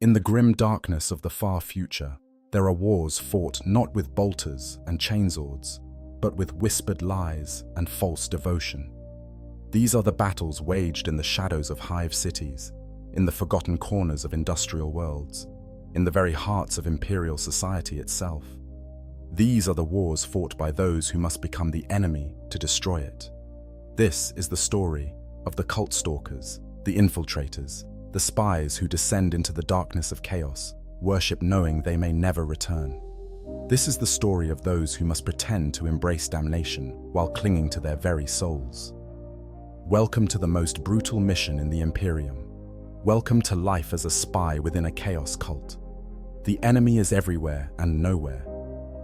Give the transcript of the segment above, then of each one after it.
In the grim darkness of the far future, there are wars fought not with bolters and chainswords, but with whispered lies and false devotion. These are the battles waged in the shadows of hive cities, in the forgotten corners of industrial worlds, in the very hearts of imperial society itself. These are the wars fought by those who must become the enemy to destroy it. This is the story of the cult stalkers, the infiltrators, the spies who descend into the darkness of chaos, worship knowing they may never return. This is the story of those who must pretend to embrace damnation while clinging to their very souls. Welcome to the most brutal mission in the Imperium. Welcome to life as a spy within a chaos cult. The enemy is everywhere and nowhere.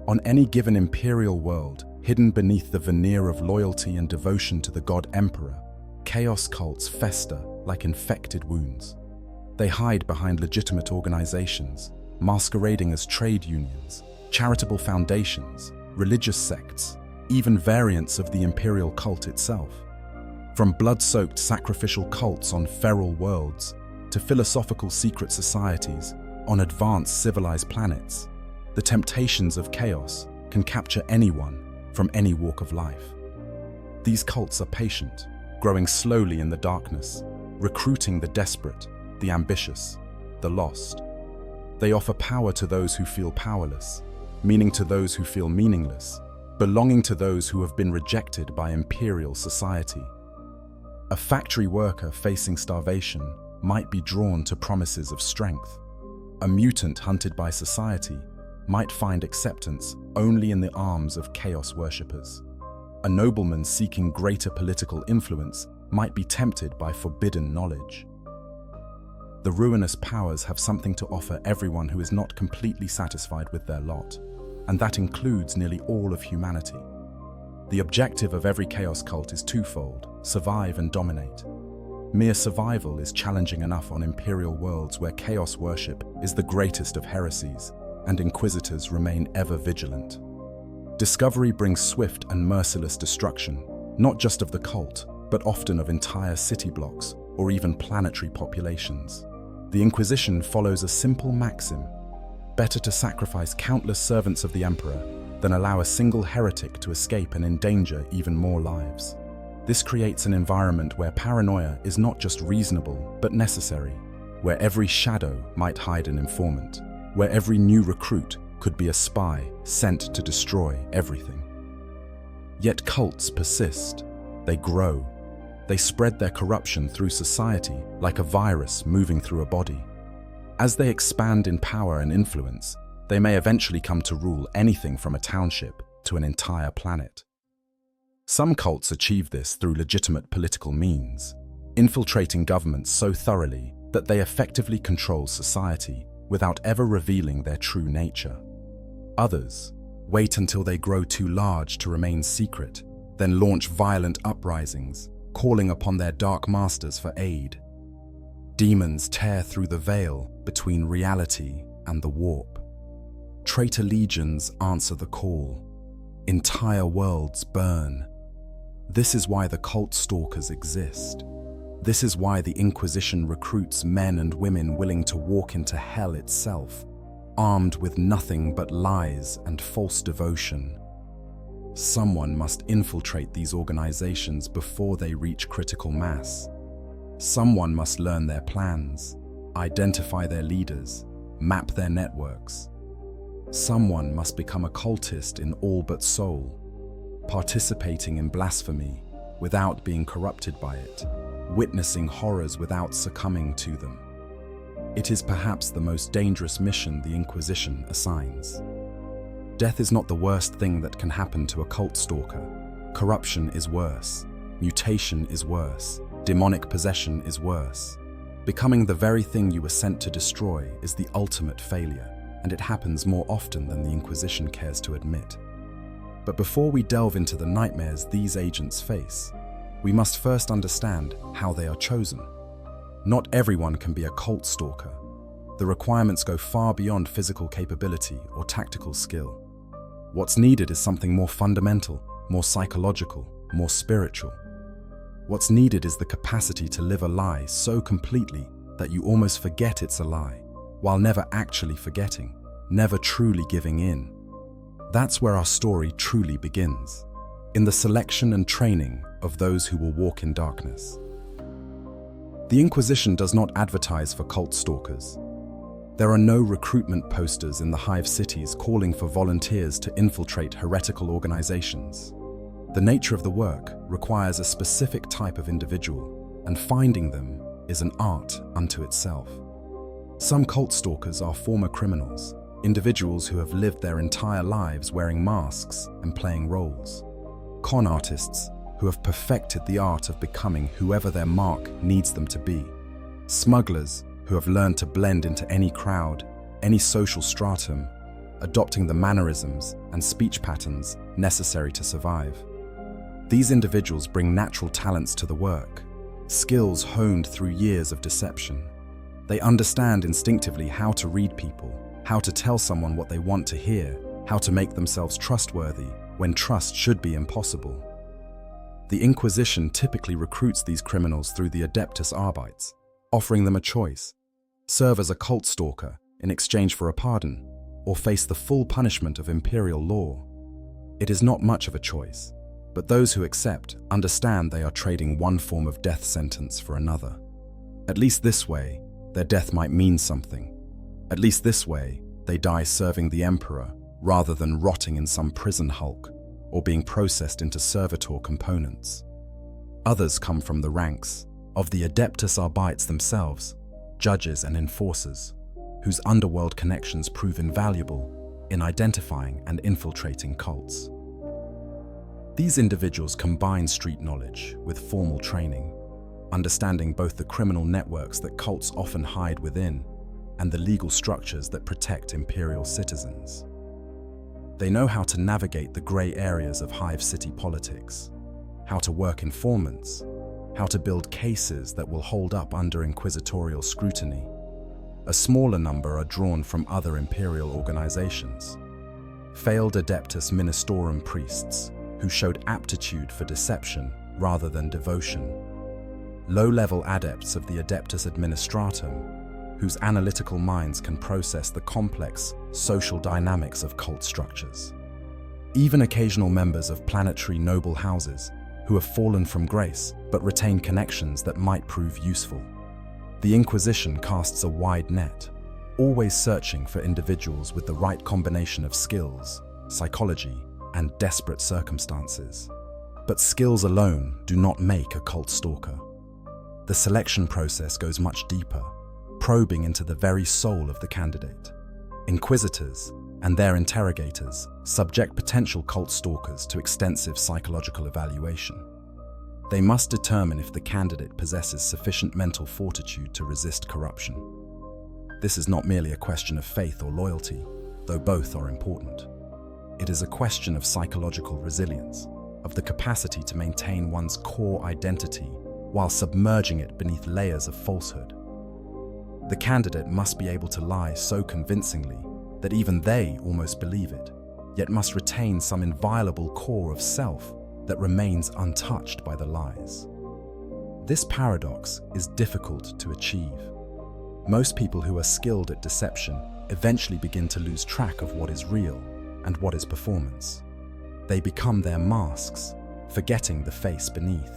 On any given imperial world, hidden beneath the veneer of loyalty and devotion to the god emperor, chaos cults fester like infected wounds. They hide behind legitimate organizations, masquerading as trade unions, charitable foundations, religious sects, even variants of the imperial cult itself. From blood-soaked sacrificial cults on feral worlds to philosophical secret societies on advanced civilized planets, the temptations of chaos can capture anyone from any walk of life. These cults are patient, growing slowly in the darkness, recruiting the desperate, the ambitious, the lost. They offer power to those who feel powerless, meaning to those who feel meaningless, belonging to those who have been rejected by imperial society. A factory worker facing starvation might be drawn to promises of strength. A mutant hunted by society might find acceptance only in the arms of chaos worshippers. A nobleman seeking greater political influence might be tempted by forbidden knowledge. The ruinous powers have something to offer everyone who is not completely satisfied with their lot, and that includes nearly all of humanity. The objective of every chaos cult is twofold: survive and dominate. Mere survival is challenging enough on imperial worlds where chaos worship is the greatest of heresies, and inquisitors remain ever vigilant. Discovery brings swift and merciless destruction, not just of the cult, but often of entire city blocks or even planetary populations. The Inquisition follows a simple maxim: better to sacrifice countless servants of the Emperor than allow a single heretic to escape and endanger even more lives. This creates an environment where paranoia is not just reasonable, but necessary, where every shadow might hide an informant, where every new recruit could be a spy sent to destroy everything. Yet cults persist. They grow. They spread their corruption through society like a virus moving through a body. As they expand in power and influence, they may eventually come to rule anything from a township to an entire planet. Some cults achieve this through legitimate political means, infiltrating governments so thoroughly that they effectively control society without ever revealing their true nature. Others wait until they grow too large to remain secret, then launch violent uprisings, calling upon their dark masters for aid. Demons tear through the veil between reality and the warp. Traitor legions answer the call. Entire worlds burn. This is why the cult stalkers exist. This is why the Inquisition recruits men and women willing to walk into hell itself, armed with nothing but lies and false devotion. Someone must infiltrate these organizations before they reach critical mass. Someone must learn their plans, identify their leaders, map their networks. Someone must become a cultist in all but soul, participating in blasphemy without being corrupted by it, witnessing horrors without succumbing to them. It is perhaps the most dangerous mission the Inquisition assigns. Death is not the worst thing that can happen to a cult stalker. Corruption is worse. Mutation is worse. Demonic possession is worse. Becoming the very thing you were sent to destroy is the ultimate failure, and it happens more often than the Inquisition cares to admit. But before we delve into the nightmares these agents face, we must first understand how they are chosen. Not everyone can be a cult stalker. The requirements go far beyond physical capability or tactical skill. What's needed is something more fundamental, more psychological, more spiritual. What's needed is the capacity to live a lie so completely that you almost forget it's a lie, while never actually forgetting, never truly giving in. That's where our story truly begins, in the selection and training of those who will walk in darkness. The Inquisition does not advertise for cult stalkers. There are no recruitment posters in the hive cities calling for volunteers to infiltrate heretical organizations. The nature of the work requires a specific type of individual, and finding them is an art unto itself. Some cult stalkers are former criminals, individuals who have lived their entire lives wearing masks and playing roles. Con artists who have perfected the art of becoming whoever their mark needs them to be. Smugglers who have learned to blend into any crowd, any social stratum, adopting the mannerisms and speech patterns necessary to survive. These individuals bring natural talents to the work, skills honed through years of deception. They understand instinctively how to read people, how to tell someone what they want to hear, how to make themselves trustworthy when trust should be impossible. The Inquisition typically recruits these criminals through the Adeptus Arbites, offering them a choice: serve as a cult stalker in exchange for a pardon, or face the full punishment of imperial law. It is not much of a choice, but those who accept understand they are trading one form of death sentence for another. At least this way, their death might mean something. At least this way, they die serving the Emperor rather than rotting in some prison hulk or being processed into servitor components. Others come from the ranks of the Adeptus Arbites themselves, judges and enforcers, whose underworld connections prove invaluable in identifying and infiltrating cults. These individuals combine street knowledge with formal training, understanding both the criminal networks that cults often hide within and the legal structures that protect imperial citizens. They know how to navigate the grey areas of hive city politics, how to work informants, how to build cases that will hold up under inquisitorial scrutiny. A smaller number are drawn from other imperial organizations. Failed Adeptus Ministorum priests who showed aptitude for deception rather than devotion. Low-level adepts of the Adeptus Administratum whose analytical minds can process the complex social dynamics of cult structures. Even occasional members of planetary noble houses who have fallen from grace but retain connections that might prove useful. The Inquisition casts a wide net, always searching for individuals with the right combination of skills, psychology, and desperate circumstances. But skills alone do not make a cult stalker. The selection process goes much deeper, probing into the very soul of the candidate. Inquisitors and their interrogators subject potential cult stalkers to extensive psychological evaluation. They must determine if the candidate possesses sufficient mental fortitude to resist corruption. This is not merely a question of faith or loyalty, though both are important. It is a question of psychological resilience, of the capacity to maintain one's core identity while submerging it beneath layers of falsehood. The candidate must be able to lie so convincingly that even they almost believe it, yet must retain some inviolable core of self that remains untouched by the lies. This paradox is difficult to achieve. Most people who are skilled at deception eventually begin to lose track of what is real and what is performance. They become their masks, forgetting the face beneath.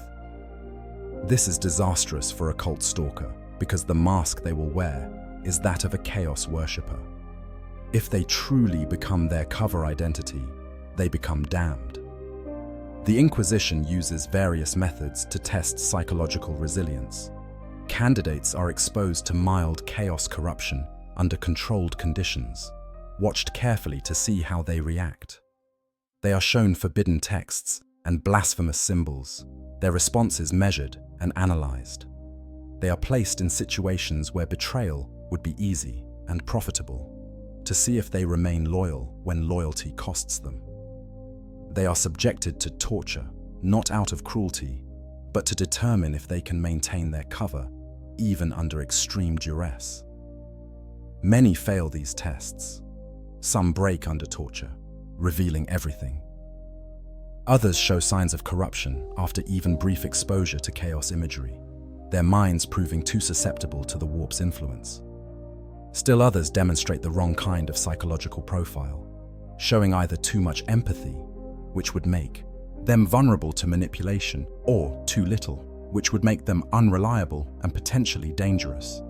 This is disastrous for a cult stalker because the mask they will wear is that of a chaos worshipper. If they truly become their cover identity, they become damned. The Inquisition uses various methods to test psychological resilience. Candidates are exposed to mild chaos corruption under controlled conditions, watched carefully to see how they react. They are shown forbidden texts and blasphemous symbols, their responses measured and analyzed. They are placed in situations where betrayal would be easy and profitable, to see if they remain loyal when loyalty costs them. They are subjected to torture, not out of cruelty, but to determine if they can maintain their cover, even under extreme duress. Many fail these tests. Some break under torture, revealing everything. Others show signs of corruption after even brief exposure to chaos imagery, their minds proving too susceptible to the warp's influence. Still others demonstrate the wrong kind of psychological profile, showing either too much empathy, which would make them vulnerable to manipulation, or too little, which would make them unreliable and potentially dangerous.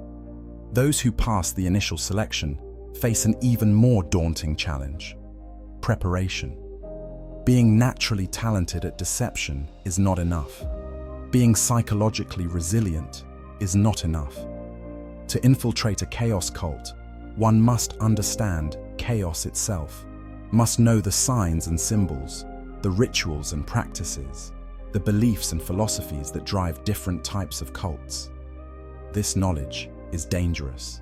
Those who pass the initial selection face an even more daunting challenge: preparation. Being naturally talented at deception is not enough. Being psychologically resilient is not enough. To infiltrate a chaos cult, one must understand chaos itself, must know the signs and symbols, the rituals and practices, the beliefs and philosophies that drive different types of cults. This knowledge is dangerous.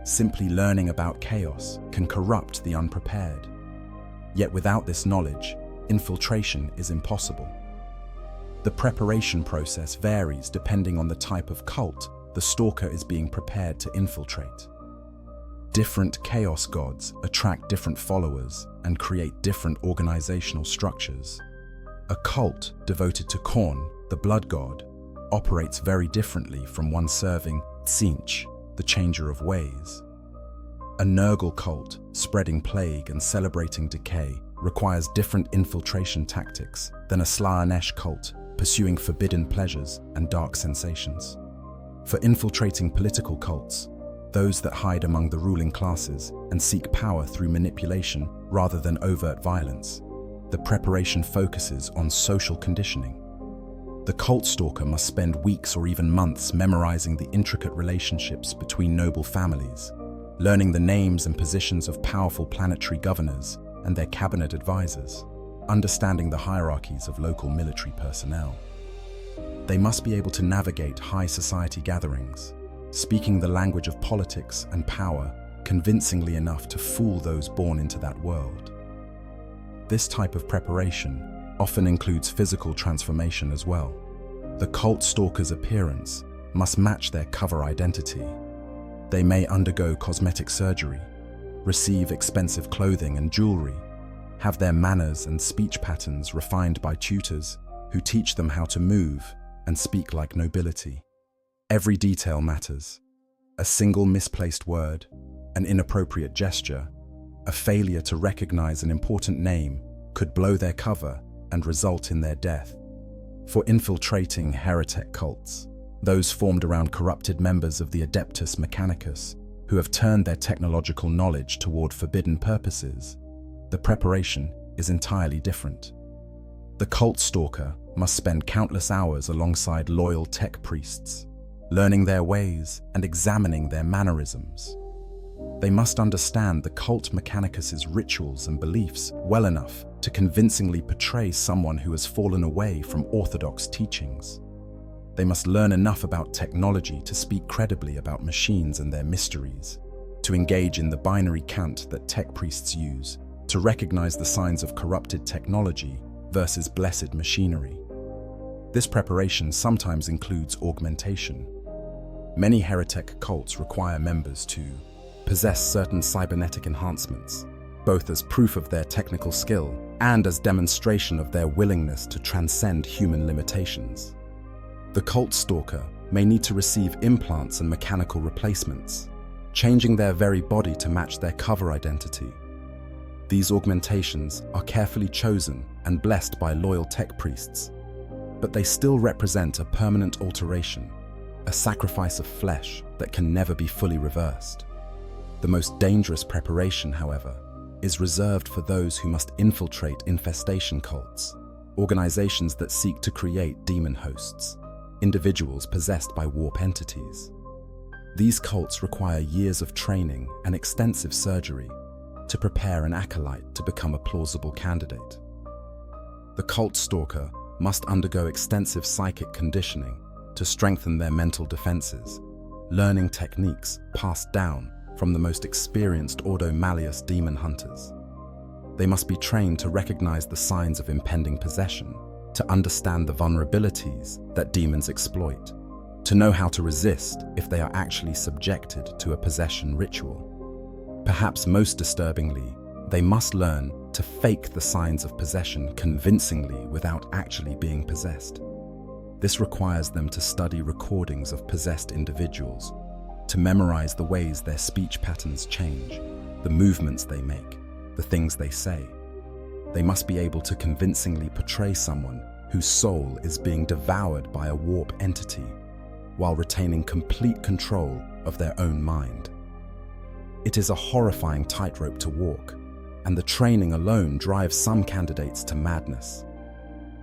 Simply learning about chaos can corrupt the unprepared. Yet without this knowledge, infiltration is impossible. The preparation process varies depending on the type of cult the stalker is being prepared to infiltrate. Different chaos gods attract different followers and create different organizational structures. A cult devoted to Khorne, the blood god, operates very differently from one serving Tzeentch, the changer of ways. A Nurgle cult, spreading plague and celebrating decay, requires different infiltration tactics than a Slaanesh cult, pursuing forbidden pleasures and dark sensations. For infiltrating political cults, those that hide among the ruling classes and seek power through manipulation rather than overt violence, the preparation focuses on social conditioning. The cult stalker must spend weeks or even months memorizing the intricate relationships between noble families, learning the names and positions of powerful planetary governors and their cabinet advisors, understanding the hierarchies of local military personnel. They must be able to navigate high society gatherings, speaking the language of politics and power convincingly enough to fool those born into that world. This type of preparation often includes physical transformation as well. The cult stalker's appearance must match their cover identity. They may undergo cosmetic surgery, receive expensive clothing and jewelry, have their manners and speech patterns refined by tutors who teach them how to move and speak like nobility. Every detail matters. A single misplaced word, an inappropriate gesture, a failure to recognize an important name could blow their cover and result in their death. For infiltrating heretic cults, those formed around corrupted members of the Adeptus Mechanicus who have turned their technological knowledge toward forbidden purposes, the preparation is entirely different. The cult stalker must spend countless hours alongside loyal tech priests, learning their ways and examining their mannerisms. They must understand the cult Mechanicus's rituals and beliefs well enough to convincingly portray someone who has fallen away from orthodox teachings. They must learn enough about technology to speak credibly about machines and their mysteries, to engage in the binary cant that tech priests use, to recognize the signs of corrupted technology versus blessed machinery. This preparation sometimes includes augmentation. Many heretic cults require members to possess certain cybernetic enhancements, both as proof of their technical skill and as demonstration of their willingness to transcend human limitations. The cult stalker may need to receive implants and mechanical replacements, changing their very body to match their cover identity. These augmentations are carefully chosen and blessed by loyal tech priests, but they still represent a permanent alteration, a sacrifice of flesh that can never be fully reversed. The most dangerous preparation, however, is reserved for those who must infiltrate infestation cults, organizations that seek to create demon hosts, individuals possessed by warp entities. These cults require years of training and extensive surgery to prepare an acolyte to become a plausible candidate. The cult stalker must undergo extensive psychic conditioning to strengthen their mental defenses, learning techniques passed down from the most experienced Ordo Malleus demon hunters. They must be trained to recognize the signs of impending possession, to understand the vulnerabilities that demons exploit, to know how to resist if they are actually subjected to a possession ritual. Perhaps most disturbingly, they must learn to fake the signs of possession convincingly without actually being possessed. This requires them to study recordings of possessed individuals, to memorize the ways their speech patterns change, the movements they make, the things they say. They must be able to convincingly portray someone whose soul is being devoured by a warp entity, while retaining complete control of their own mind. It is a horrifying tightrope to walk, and the training alone drives some candidates to madness.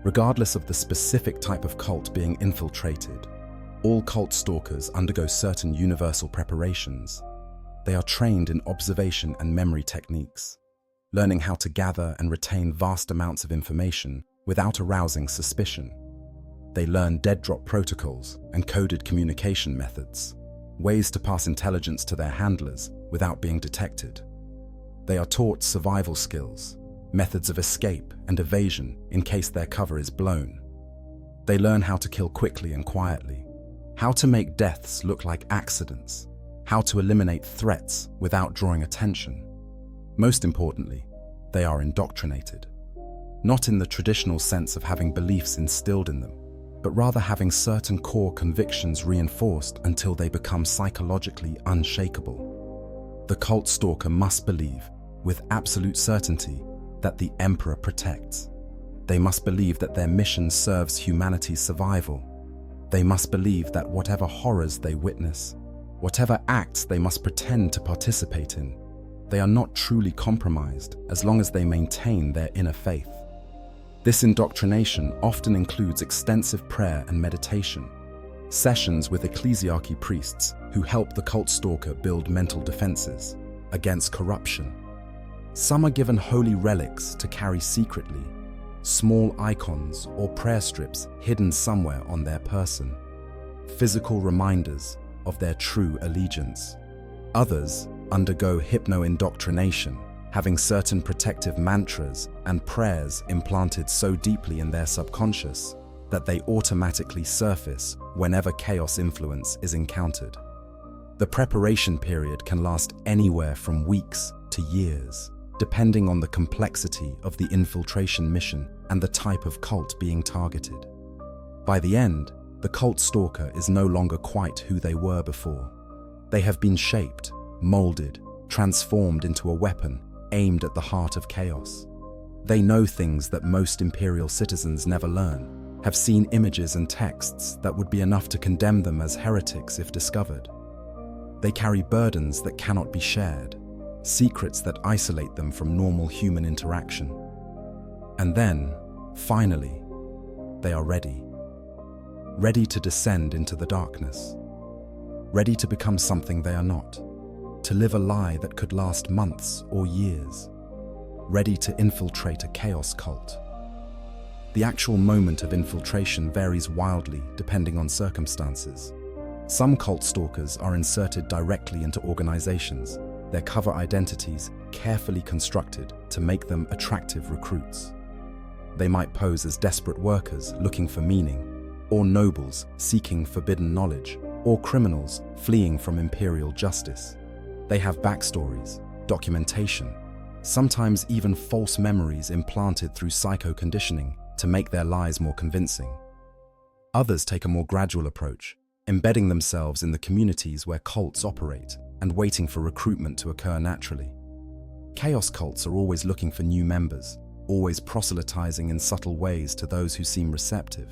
Regardless of the specific type of cult being infiltrated, all cult stalkers undergo certain universal preparations. They are trained in observation and memory techniques, learning how to gather and retain vast amounts of information without arousing suspicion. They learn dead-drop protocols and coded communication methods, ways to pass intelligence to their handlers without being detected. They are taught survival skills, methods of escape and evasion in case their cover is blown. They learn how to kill quickly and quietly, how to make deaths look like accidents, how to eliminate threats without drawing attention. Most importantly, they are indoctrinated, not in the traditional sense of having beliefs instilled in them, but rather having certain core convictions reinforced until they become psychologically unshakable. The cult stalker must believe, with absolute certainty, that the Emperor protects. They must believe that their mission serves humanity's survival. They must believe that whatever horrors they witness, whatever acts they must pretend to participate in, they are not truly compromised as long as they maintain their inner faith. This indoctrination often includes extensive prayer and meditation, sessions with ecclesiarchy priests who help the cult stalker build mental defenses against corruption. Some are given holy relics to carry secretly, small icons or prayer strips hidden somewhere on their person, physical reminders of their true allegiance. Others undergo hypno-indoctrination, having certain protective mantras and prayers implanted so deeply in their subconscious that they automatically surface whenever chaos influence is encountered. The preparation period can last anywhere from weeks to years, depending on the complexity of the infiltration mission and the type of cult being targeted. By the end, the cult stalker is no longer quite who they were before. They have been shaped, molded, transformed into a weapon aimed at the heart of chaos. They know things that most Imperial citizens never learn, have seen images and texts that would be enough to condemn them as heretics if discovered. They carry burdens that cannot be shared, secrets that isolate them from normal human interaction. And then, finally, they are ready. Ready to descend into the darkness. Ready to become something they are not. To live a lie that could last months or years. Ready to infiltrate a chaos cult. The actual moment of infiltration varies wildly depending on circumstances. Some cult stalkers are inserted directly into organizations, their cover identities carefully constructed to make them attractive recruits. They might pose as desperate workers looking for meaning, or nobles seeking forbidden knowledge, or criminals fleeing from imperial justice. They have backstories, documentation, sometimes even false memories implanted through psycho-conditioning to make their lies more convincing. Others take a more gradual approach, embedding themselves in the communities where cults operate and waiting for recruitment to occur naturally. Chaos cults are always looking for new members, always proselytizing in subtle ways to those who seem receptive.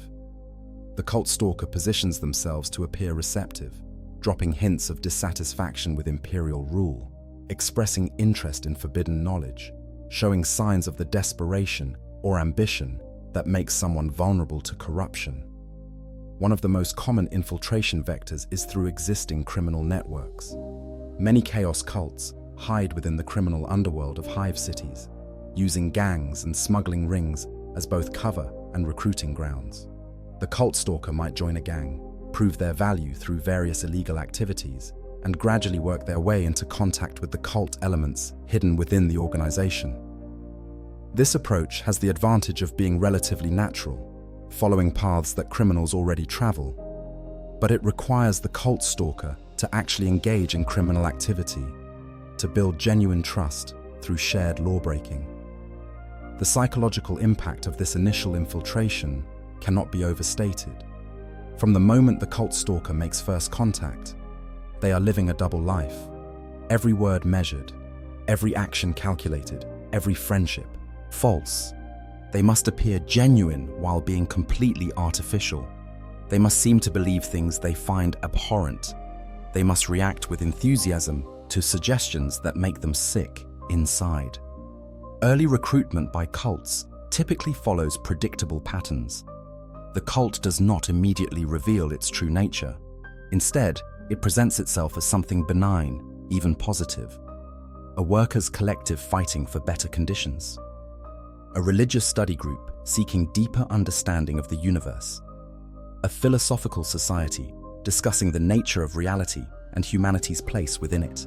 The cult stalker positions themselves to appear receptive, dropping hints of dissatisfaction with imperial rule, expressing interest in forbidden knowledge, showing signs of the desperation or ambition that makes someone vulnerable to corruption. One of the most common infiltration vectors is through existing criminal networks. Many chaos cults hide within the criminal underworld of hive cities, using gangs and smuggling rings as both cover and recruiting grounds. The cult stalker might join a gang, prove their value through various illegal activities, and gradually work their way into contact with the cult elements hidden within the organization. This approach has the advantage of being relatively natural, following paths that criminals already travel, but it requires the cult stalker to actually engage in criminal activity, to build genuine trust through shared lawbreaking. The psychological impact of this initial infiltration cannot be overstated. From the moment the cult stalker makes first contact, They are living a double life. Every word measured, every action calculated, every friendship false. They must appear genuine while being completely artificial. They must seem to believe things they find abhorrent. They must react with enthusiasm to suggestions that make them sick inside. Early recruitment by cults typically follows predictable patterns. The cult does not immediately reveal its true nature. Instead, it presents itself as something benign, even positive. A workers' collective fighting for better conditions. A religious study group seeking deeper understanding of the universe. A philosophical society discussing the nature of reality and humanity's place within it.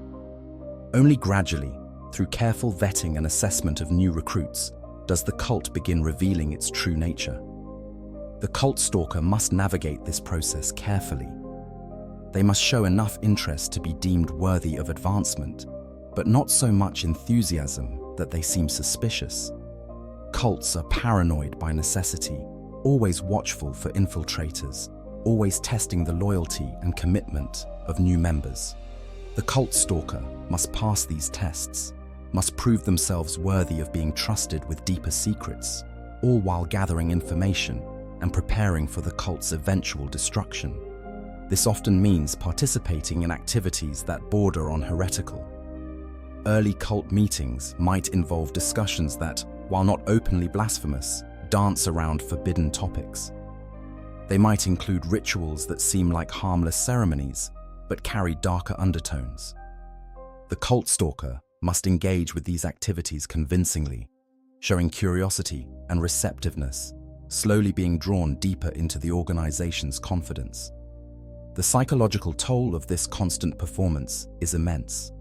Only gradually, through careful vetting and assessment of new recruits, does the cult begin revealing its true nature. The cult stalker must navigate this process carefully. They must show enough interest to be deemed worthy of advancement, but not so much enthusiasm that they seem suspicious. Cults are paranoid by necessity, always watchful for infiltrators, always testing the loyalty and commitment of new members. The cult stalker must pass these tests, must prove themselves worthy of being trusted with deeper secrets, all while gathering information and preparing for the cult's eventual destruction. This often means participating in activities that border on heretical. Early cult meetings might involve discussions that, while not openly blasphemous, dance around forbidden topics. They might include rituals that seem like harmless ceremonies, but carry darker undertones. The cult stalker must engage with these activities convincingly, showing curiosity and receptiveness, slowly being drawn deeper into the organization's confidence. The psychological toll of this constant performance is immense.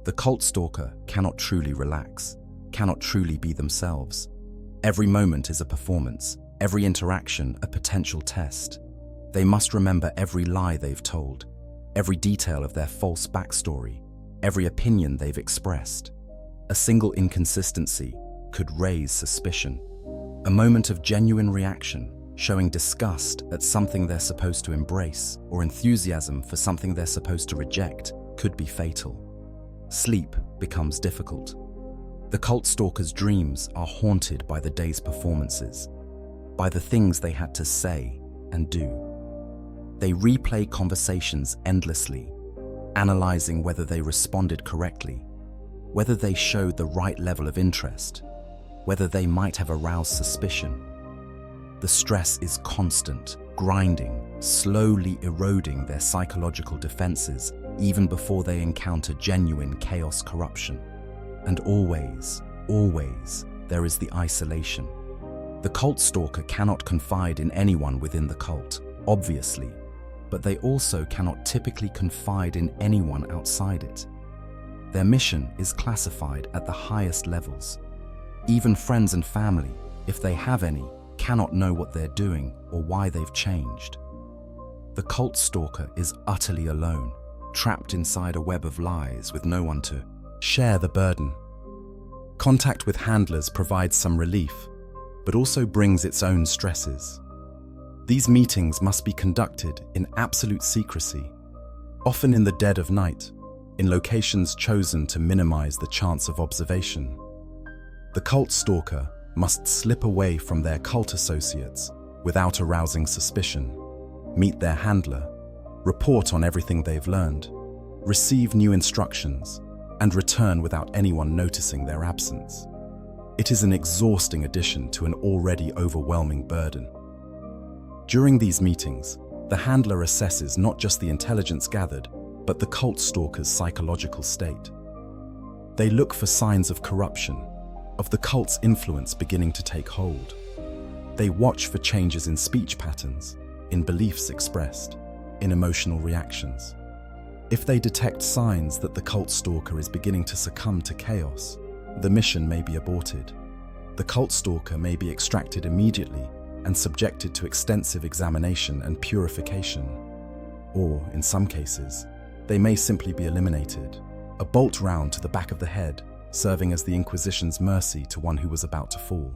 The cult stalker cannot truly relax, cannot truly be themselves. Every moment is a performance, every interaction a potential test. They must remember every lie they've told, every detail of their false backstory, every opinion they've expressed. A single inconsistency could raise suspicion. A moment of genuine reaction, showing disgust at something they're supposed to embrace or enthusiasm for something they're supposed to reject, could be fatal. Sleep becomes difficult. The cult stalker's dreams are haunted by the day's performances, by the things they had to say and do. They replay conversations endlessly, analyzing whether they responded correctly, whether they showed the right level of interest, whether they might have aroused suspicion. The stress is constant, grinding, slowly eroding their psychological defenses even before they encounter genuine chaos corruption. And always, there is the isolation. The cult stalker cannot confide in anyone within the cult, obviously, but they also cannot typically confide in anyone outside it. Their mission is classified at the highest levels. Even friends and family, if they have any, cannot know what they're doing or why they've changed. The cult stalker is utterly alone, trapped inside a web of lies with no one to share the burden. Contact with handlers provides some relief, but also brings its own stresses. These meetings must be conducted in absolute secrecy, often in the dead of night, in locations chosen to minimize the chance of observation. The cult stalker must slip away from their cult associates without arousing suspicion, meet their handler, report on everything they've learned, receive new instructions, and return without anyone noticing their absence. It is an exhausting addition to an already overwhelming burden. During these meetings, the handler assesses not just the intelligence gathered, but the cult stalker's psychological state. They look for signs of corruption, of the cult's influence beginning to take hold. They watch for changes in speech patterns, in beliefs expressed, in emotional reactions. If they detect signs that the cult stalker is beginning to succumb to chaos, the mission may be aborted. The cult stalker may be extracted immediately and subjected to extensive examination and purification. Or, in some cases, they may simply be eliminated, a bolt round to the back of the head, serving as the Inquisition's mercy to one who was about to fall.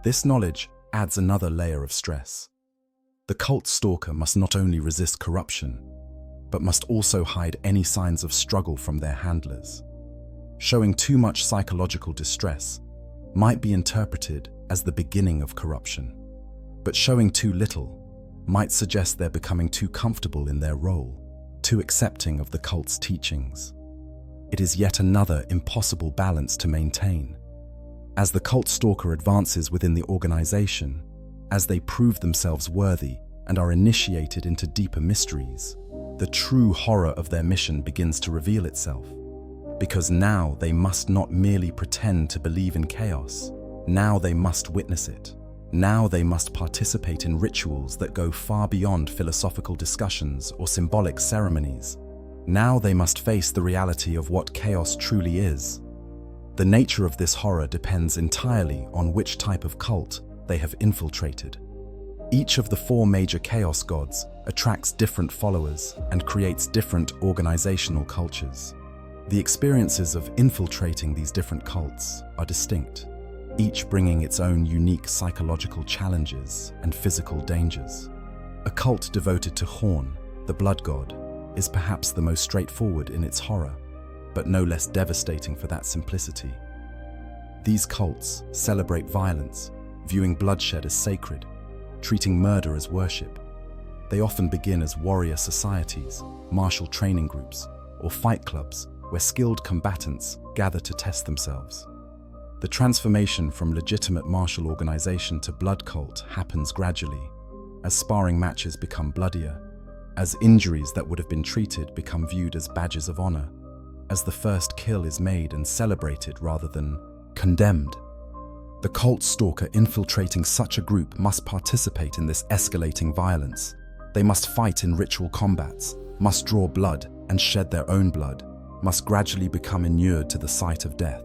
This knowledge adds another layer of stress. The cult stalker must not only resist corruption, but must also hide any signs of struggle from their handlers. Showing too much psychological distress might be interpreted as the beginning of corruption, but showing too little might suggest they're becoming too comfortable in their role, too accepting of the cult's teachings. It is yet another impossible balance to maintain. As the cult stalker advances within the organization, as they prove themselves worthy and are initiated into deeper mysteries, the true horror of their mission begins to reveal itself. Because now they must not merely pretend to believe in chaos, now they must witness it. Now they must participate in rituals that go far beyond philosophical discussions or symbolic ceremonies. Now they must face the reality of what chaos truly is. The nature of this horror depends entirely on which type of cult they have infiltrated. Each of the 4 major chaos gods attracts different followers and creates different organizational cultures. The experiences of infiltrating these different cults are distinct, each bringing its own unique psychological challenges and physical dangers. A cult devoted to Horn, the blood god, is perhaps the most straightforward in its horror, but no less devastating for that simplicity. These cults celebrate violence, viewing bloodshed as sacred, treating murder as worship. They often begin as warrior societies, martial training groups, or fight clubs where skilled combatants gather to test themselves. The transformation from legitimate martial organization to blood cult happens gradually, as sparring matches become bloodier, as injuries that would have been treated become viewed as badges of honor, as the first kill is made and celebrated rather than condemned. The cult stalker infiltrating such a group must participate in this escalating violence. They must fight in ritual combats, must draw blood and shed their own blood, must gradually become inured to the sight of death.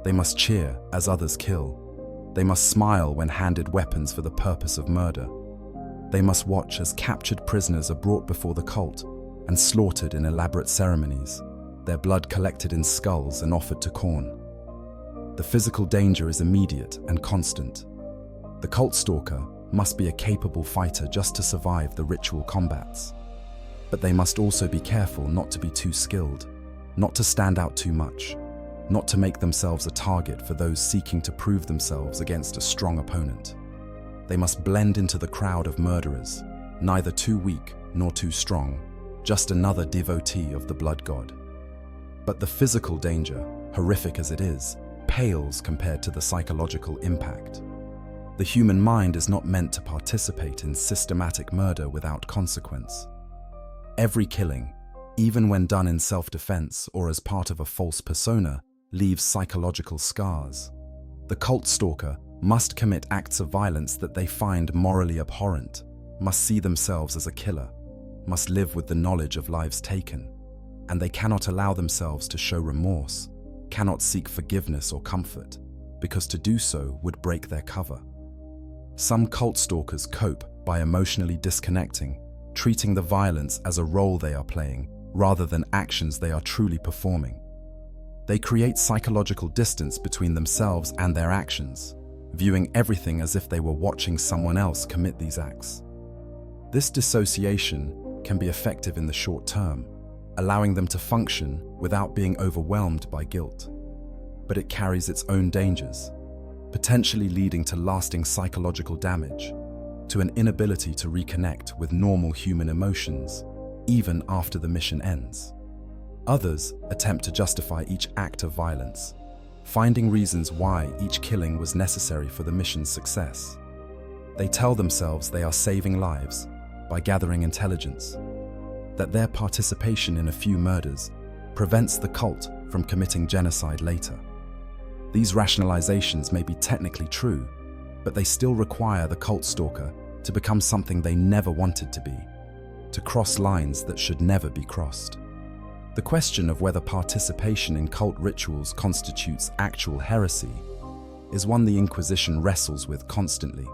They must cheer as others kill. They must smile when handed weapons for the purpose of murder. They must watch as captured prisoners are brought before the cult and slaughtered in elaborate ceremonies, their blood collected in skulls and offered to Khorne. The physical danger is immediate and constant. The cult stalker must be a capable fighter just to survive the ritual combats. But they must also be careful not to be too skilled, not to stand out too much, not to make themselves a target for those seeking to prove themselves against a strong opponent. They must blend into the crowd of murderers, neither too weak nor too strong, just another devotee of the blood god. But the physical danger, horrific as it is, pales compared to the psychological impact. The human mind is not meant to participate in systematic murder without consequence. Every killing, even when done in self-defense or as part of a false persona, leaves psychological scars. The cult stalker must commit acts of violence that they find morally abhorrent, must see themselves as a killer, must live with the knowledge of lives taken, and they cannot allow themselves to show remorse, cannot seek forgiveness or comfort, because to do so would break their cover. Some cult stalkers cope by emotionally disconnecting, treating the violence as a role they are playing rather than actions they are truly performing. They create psychological distance between themselves and their actions, viewing everything as if they were watching someone else commit these acts. This dissociation can be effective in the short term, allowing them to function without being overwhelmed by guilt. But it carries its own dangers, potentially leading to lasting psychological damage, to an inability to reconnect with normal human emotions, even after the mission ends. Others attempt to justify each act of violence, finding reasons why each killing was necessary for the mission's success. They tell themselves they are saving lives by gathering intelligence, that their participation in a few murders prevents the cult from committing genocide later. These rationalizations may be technically true, but they still require the cult stalker to become something they never wanted to be, to cross lines that should never be crossed. The question of whether participation in cult rituals constitutes actual heresy is one the Inquisition wrestles with constantly.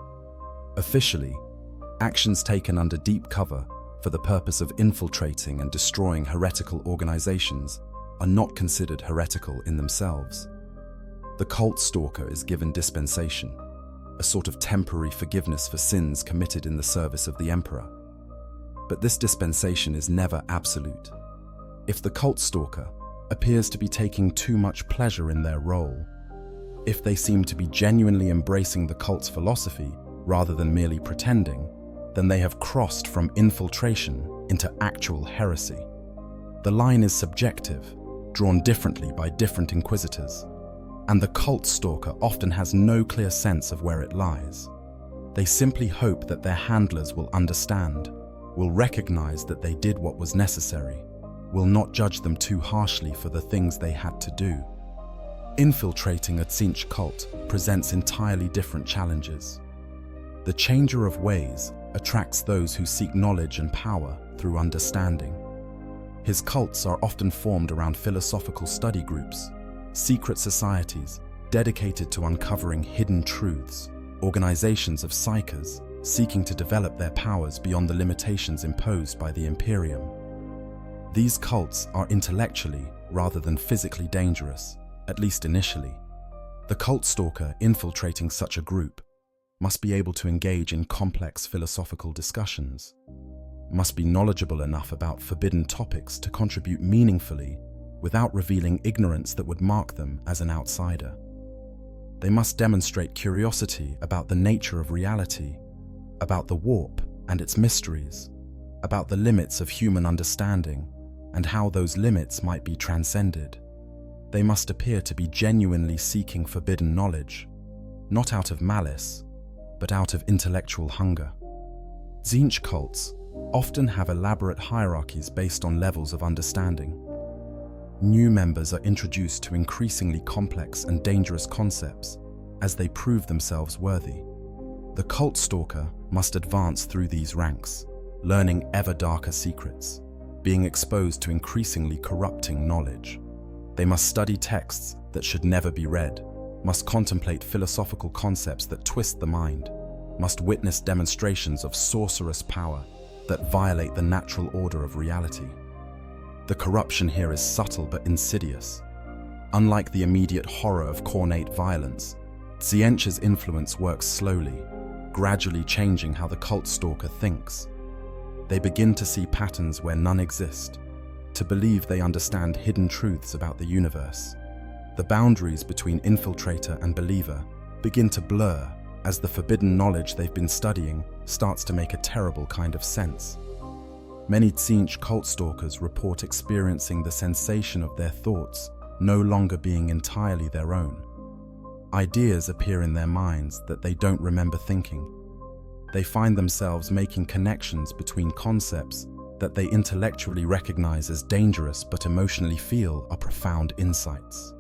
Officially, actions taken under deep cover for the purpose of infiltrating and destroying heretical organizations are not considered heretical in themselves. The cult stalker is given dispensation, a sort of temporary forgiveness for sins committed in the service of the emperor. But this dispensation is never absolute. If the cult stalker appears to be taking too much pleasure in their role, if they seem to be genuinely embracing the cult's philosophy rather than merely pretending, then they have crossed from infiltration into actual heresy. The line is subjective, drawn differently by different inquisitors, and the cult stalker often has no clear sense of where it lies. They simply hope that their handlers will understand, will recognize that they did what was necessary, will not judge them too harshly for the things they had to do. Infiltrating a Tzeentch cult presents entirely different challenges. The changer of ways attracts those who seek knowledge and power through understanding. His cults are often formed around philosophical study groups, secret societies dedicated to uncovering hidden truths, organizations of psychers seeking to develop their powers beyond the limitations imposed by the Imperium. These cults are intellectually rather than physically dangerous, at least initially. The cult stalker infiltrating such a group must be able to engage in complex philosophical discussions, must be knowledgeable enough about forbidden topics to contribute meaningfully without revealing ignorance that would mark them as an outsider. They must demonstrate curiosity about the nature of reality, about the warp and its mysteries, about the limits of human understanding and how those limits might be transcended. They must appear to be genuinely seeking forbidden knowledge, not out of malice, but out of intellectual hunger. Tzeentch cults often have elaborate hierarchies based on levels of understanding. New members are introduced to increasingly complex and dangerous concepts as they prove themselves worthy. The cult stalker must advance through these ranks, learning ever darker secrets, being exposed to increasingly corrupting knowledge. They must study texts that should never be read, must contemplate philosophical concepts that twist the mind, must witness demonstrations of sorcerous power that violate the natural order of reality. The corruption here is subtle but insidious. Unlike the immediate horror of cornate violence, Tzeentch's influence works slowly, gradually changing how the cult stalker thinks. They begin to see patterns where none exist, to believe they understand hidden truths about the universe. The boundaries between infiltrator and believer begin to blur as the forbidden knowledge they've been studying starts to make a terrible kind of sense. Many Tzeentch cult stalkers report experiencing the sensation of their thoughts no longer being entirely their own. Ideas appear in their minds that they don't remember thinking. They find themselves making connections between concepts that they intellectually recognize as dangerous but emotionally feel are profound insights.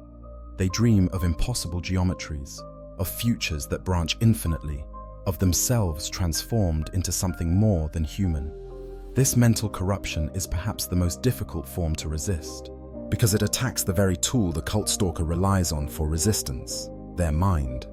They dream of impossible geometries, of futures that branch infinitely, of themselves transformed into something more than human. This mental corruption is perhaps the most difficult form to resist, because it attacks the very tool the cult stalker relies on for resistance, their mind.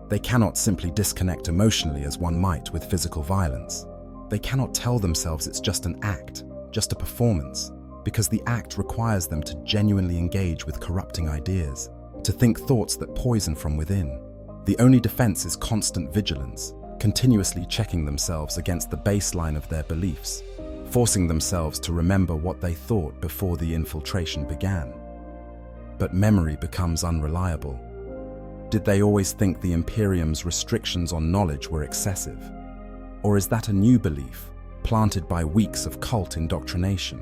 They cannot simply disconnect emotionally as one might with physical violence. They cannot tell themselves it's just an act, just a performance, because the act requires them to genuinely engage with corrupting ideas, to think thoughts that poison from within. The only defense is constant vigilance, continuously checking themselves against the baseline of their beliefs, forcing themselves to remember what they thought before the infiltration began. But memory becomes unreliable. Did they always think the Imperium's restrictions on knowledge were excessive? Or is that a new belief, planted by weeks of cult indoctrination?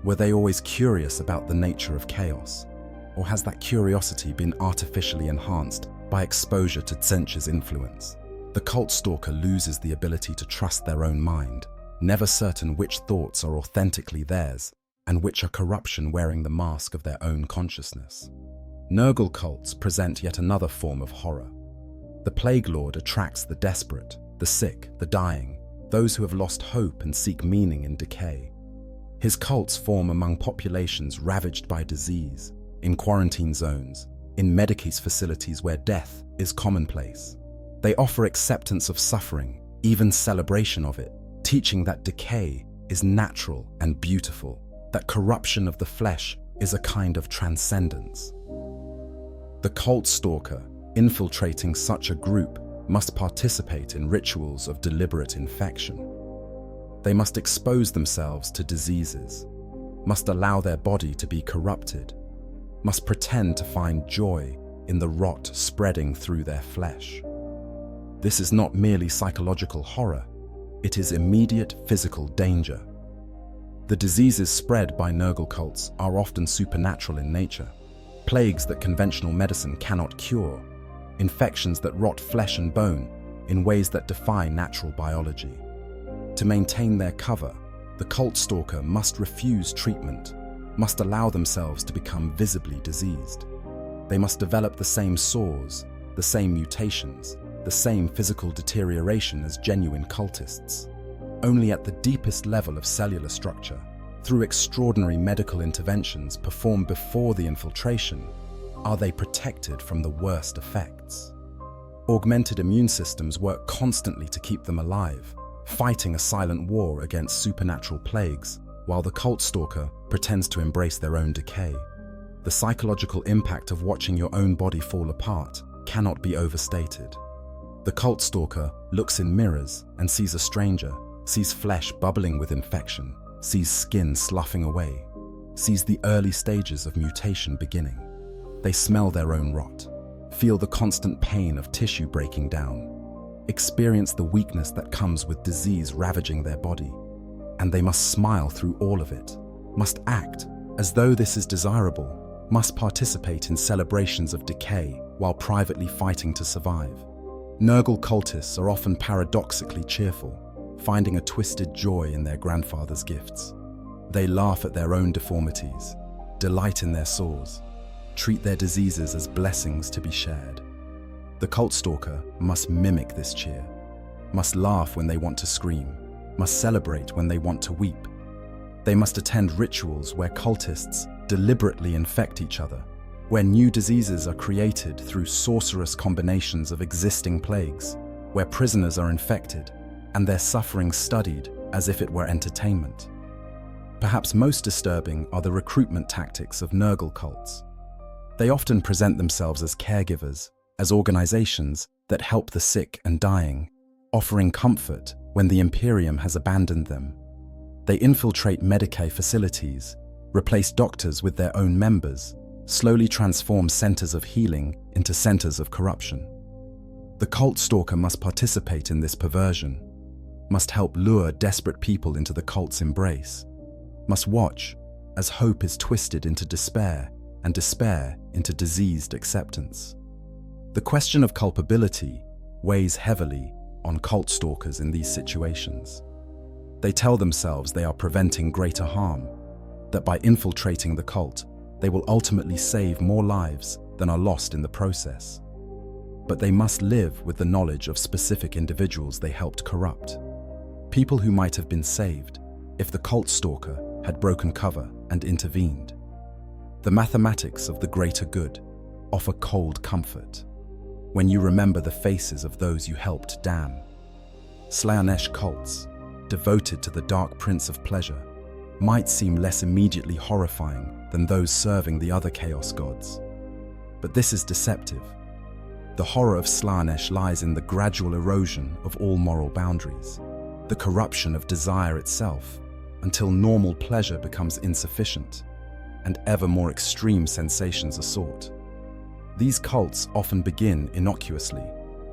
Were they always curious about the nature of chaos? Or has that curiosity been artificially enhanced by exposure to Tzeentch's influence? The cult stalker loses the ability to trust their own mind, never certain which thoughts are authentically theirs and which are corruption wearing the mask of their own consciousness. Nurgle cults present yet another form of horror. The Plague Lord attracts the desperate, the sick, the dying, those who have lost hope and seek meaning in decay. His cults form among populations ravaged by disease, in quarantine zones, in Medicase facilities where death is commonplace. They offer acceptance of suffering, even celebration of it, teaching that decay is natural and beautiful, that corruption of the flesh is a kind of transcendence. The cult stalker, infiltrating such a group, must participate in rituals of deliberate infection. They must expose themselves to diseases, must allow their body to be corrupted, must pretend to find joy in the rot spreading through their flesh. This is not merely psychological horror, it is immediate physical danger. The diseases spread by Nurgle cults are often supernatural in nature, plagues that conventional medicine cannot cure, infections that rot flesh and bone in ways that defy natural biology. To maintain their cover, the cult stalker must refuse treatment, must allow themselves to become visibly diseased. They must develop the same sores, the same mutations, the same physical deterioration as genuine cultists. Only at the deepest level of cellular structure, through extraordinary medical interventions performed before the infiltration, are they protected from the worst effects. Augmented immune systems work constantly to keep them alive, fighting a silent war against supernatural plagues, while the cult stalker pretends to embrace their own decay. The psychological impact of watching your own body fall apart cannot be overstated. The cult stalker looks in mirrors and sees a stranger, sees flesh bubbling with infection, sees skin sloughing away, sees the early stages of mutation beginning. They smell their own rot, feel the constant pain of tissue breaking down, experience the weakness that comes with disease ravaging their body, and they must smile through all of it, must act as though this is desirable, must participate in celebrations of decay while privately fighting to survive. Nurgle cultists are often paradoxically cheerful, finding a twisted joy in their grandfather's gifts. They laugh at their own deformities, delight in their sores, treat their diseases as blessings to be shared. The cult stalker must mimic this cheer, must laugh when they want to scream, must celebrate when they want to weep. They must attend rituals where cultists deliberately infect each other, where new diseases are created through sorcerous combinations of existing plagues, where prisoners are infected and their suffering studied as if it were entertainment. Perhaps most disturbing are the recruitment tactics of Nurgle cults. They often present themselves as caregivers, as organizations that help the sick and dying, offering comfort when the Imperium has abandoned them. They infiltrate Medicae facilities, replace doctors with their own members, slowly transform centers of healing into centers of corruption. The cult stalker must participate in this perversion, must help lure desperate people into the cult's embrace, must watch as hope is twisted into despair and despair into diseased acceptance. The question of culpability weighs heavily on cult stalkers in these situations. They tell themselves they are preventing greater harm, that by infiltrating the cult, they will ultimately save more lives than are lost in the process. But they must live with the knowledge of specific individuals they helped corrupt, people who might have been saved if the cult stalker had broken cover and intervened. The mathematics of the greater good offer cold comfort when you remember the faces of those you helped damn. Slaanesh cults, devoted to the dark prince of pleasure, might seem less immediately horrifying than those serving the other chaos gods. But this is deceptive. The horror of Slaanesh lies in the gradual erosion of all moral boundaries, the corruption of desire itself, until normal pleasure becomes insufficient, and ever more extreme sensations are sought. These cults often begin innocuously,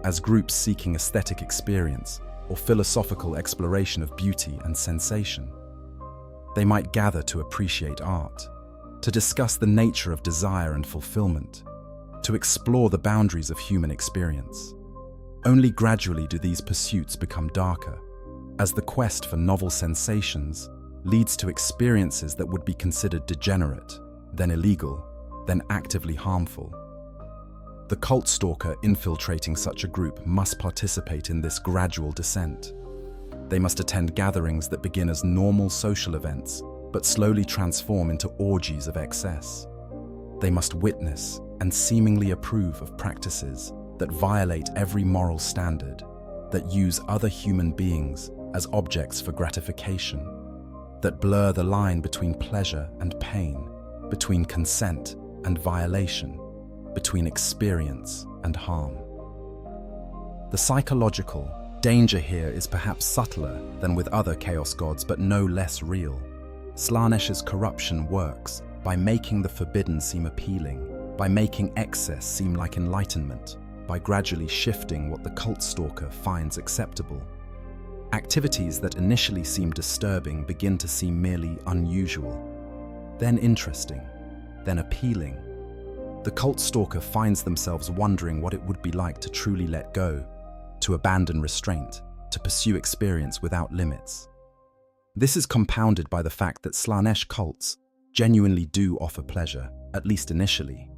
as groups seeking aesthetic experience or philosophical exploration of beauty and sensation. They might gather to appreciate art, to discuss the nature of desire and fulfillment, to explore the boundaries of human experience. Only gradually do these pursuits become darker, as the quest for novel sensations leads to experiences that would be considered degenerate, then illegal, then actively harmful. The cult stalker infiltrating such a group must participate in this gradual descent. They must attend gatherings that begin as normal social events, but slowly transform into orgies of excess. They must witness and seemingly approve of practices that violate every moral standard, that use other human beings as objects for gratification, that blur the line between pleasure and pain, between consent and violation, between experience and harm. The psychological Danger here is perhaps subtler than with other Chaos gods, but no less real. Slaanesh's corruption works by making the forbidden seem appealing, by making excess seem like enlightenment, by gradually shifting what the cult stalker finds acceptable. Activities that initially seem disturbing begin to seem merely unusual, then interesting, then appealing. The cult stalker finds themselves wondering what it would be like to truly let go, to abandon restraint, to pursue experience without limits. This is compounded by the fact that Slaanesh cults genuinely do offer pleasure, at least initially.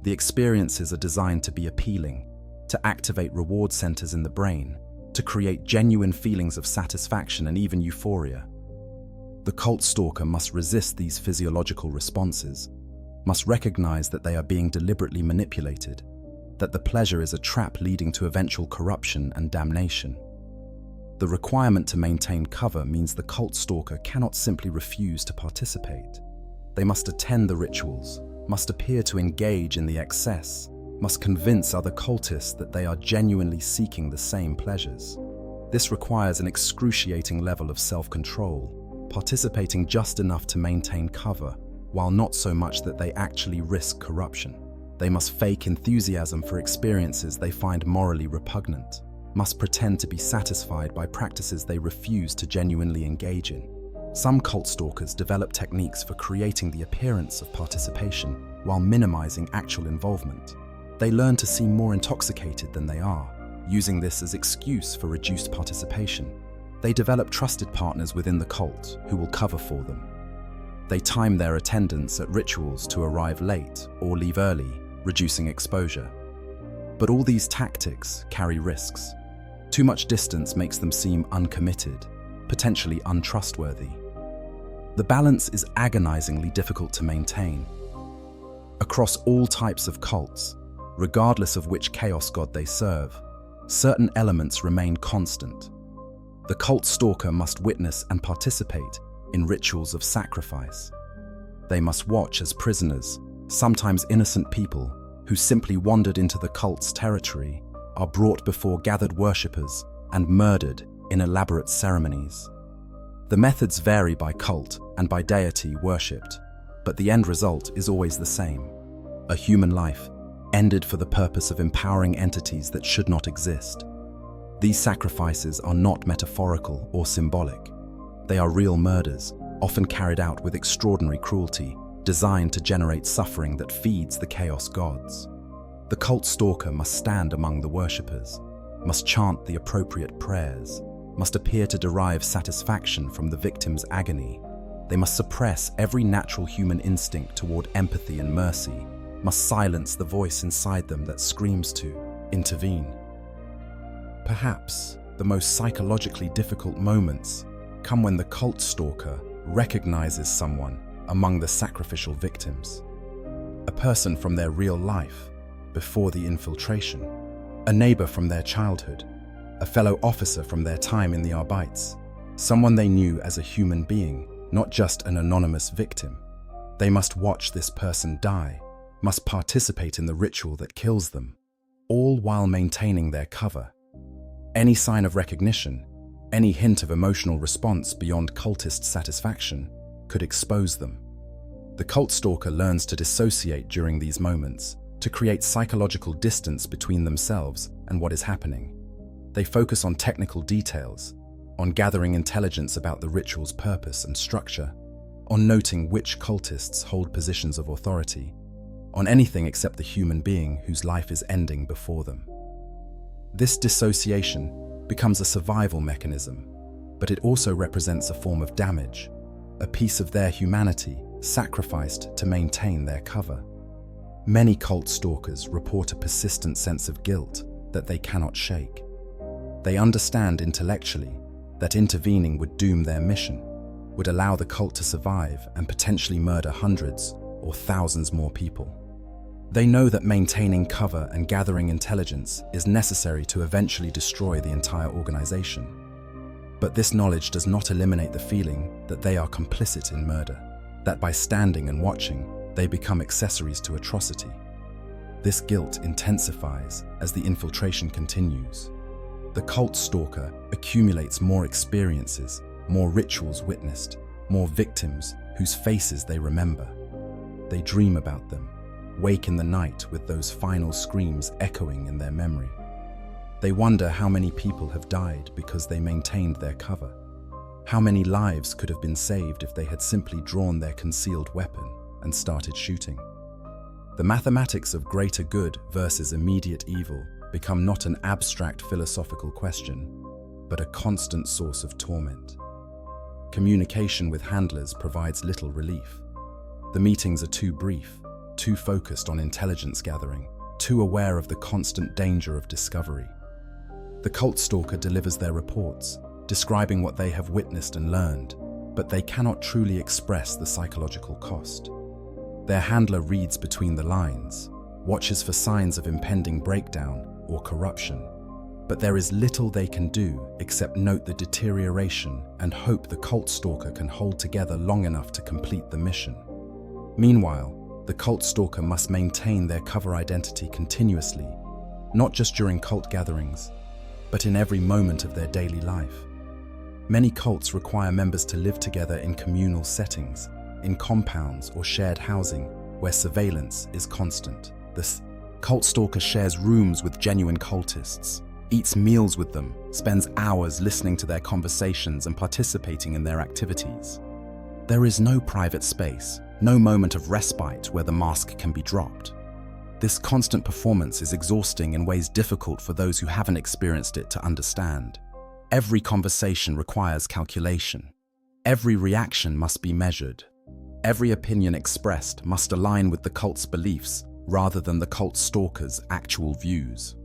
The experiences are designed to be appealing, to activate reward centers in the brain, to create genuine feelings of satisfaction and even euphoria. The cult stalker must resist these physiological responses, must recognize that they are being deliberately manipulated, that the pleasure is a trap leading to eventual corruption and damnation. The requirement to maintain cover means the cult stalker cannot simply refuse to participate. They must attend the rituals, must appear to engage in the excess, must convince other cultists that they are genuinely seeking the same pleasures. This requires an excruciating level of self-control, participating just enough to maintain cover, while not so much that they actually risk corruption. They must fake enthusiasm for experiences they find morally repugnant, must pretend to be satisfied by practices they refuse to genuinely engage in. Some cult stalkers develop techniques for creating the appearance of participation while minimizing actual involvement. They learn to seem more intoxicated than they are, using this as excuse for reduced participation. They develop trusted partners within the cult who will cover for them. They time their attendance at rituals to arrive late or leave early, reducing exposure. But all these tactics carry risks. Too much distance makes them seem uncommitted, potentially untrustworthy. The balance is agonizingly difficult to maintain. Across all types of cults, regardless of which chaos god they serve, certain elements remain constant. The cult stalker must witness and participate in rituals of sacrifice. They must watch as prisoners, sometimes innocent people, who simply wandered into the cult's territory, are brought before gathered worshippers and murdered in elaborate ceremonies. The methods vary by cult and by deity worshipped, but the end result is always the same: a human life ended for the purpose of empowering entities that should not exist. These sacrifices are not metaphorical or symbolic. They are real murders, often carried out with extraordinary cruelty, designed to generate suffering that feeds the chaos gods. The cult stalker must stand among the worshippers, must chant the appropriate prayers, must appear to derive satisfaction from the victim's agony. They must suppress every natural human instinct toward empathy and mercy, must silence the voice inside them that screams to intervene. Perhaps the most psychologically difficult moments come when the cult stalker recognizes someone among the sacrificial victims. A person from their real life before the infiltration, a neighbor from their childhood, a fellow officer from their time in the Arbites, someone they knew as a human being, not just an anonymous victim. They must watch this person die, must participate in the ritual that kills them, all while maintaining their cover. Any sign of recognition, any hint of emotional response beyond cultist satisfaction could expose them. The cult stalker learns to dissociate during these moments, to create psychological distance between themselves and what is happening. They focus on technical details, on gathering intelligence about the ritual's purpose and structure, on noting which cultists hold positions of authority, on anything except the human being whose life is ending before them. This dissociation becomes a survival mechanism, but it also represents a form of damage, a piece of their humanity sacrificed to maintain their cover. Many cult stalkers report a persistent sense of guilt that they cannot shake. They understand intellectually that intervening would doom their mission, would allow the cult to survive and potentially murder hundreds or thousands more people. They know that maintaining cover and gathering intelligence is necessary to eventually destroy the entire organization. But this knowledge does not eliminate the feeling that they are complicit in murder, that by standing and watching, they become accessories to atrocity. This guilt intensifies as the infiltration continues. The cult stalker accumulates more experiences, more rituals witnessed, more victims whose faces they remember. They dream about them, wake in the night with those final screams echoing in their memory. They wonder how many people have died because they maintained their cover. How many lives could have been saved if they had simply drawn their concealed weapon and started shooting? The mathematics of greater good versus immediate evil become not an abstract philosophical question, but a constant source of torment. Communication with handlers provides little relief. The meetings are too brief, too focused on intelligence gathering, too aware of the constant danger of discovery. The cult stalker delivers their reports, describing what they have witnessed and learned, but they cannot truly express the psychological cost. Their handler reads between the lines, watches for signs of impending breakdown or corruption, but there is little they can do except note the deterioration and hope the cult stalker can hold together long enough to complete the mission. Meanwhile, the cult stalker must maintain their cover identity continuously, not just during cult gatherings, but in every moment of their daily life. Many cults require members to live together in communal settings, in compounds or shared housing, where surveillance is constant. The cult stalker shares rooms with genuine cultists, eats meals with them, spends hours listening to their conversations and participating in their activities. There is no private space, no moment of respite where the mask can be dropped. This constant performance is exhausting in ways difficult for those who haven't experienced it to understand. Every conversation requires calculation. Every reaction must be measured. Every opinion expressed must align with the cult's beliefs rather than the cult stalker's actual views.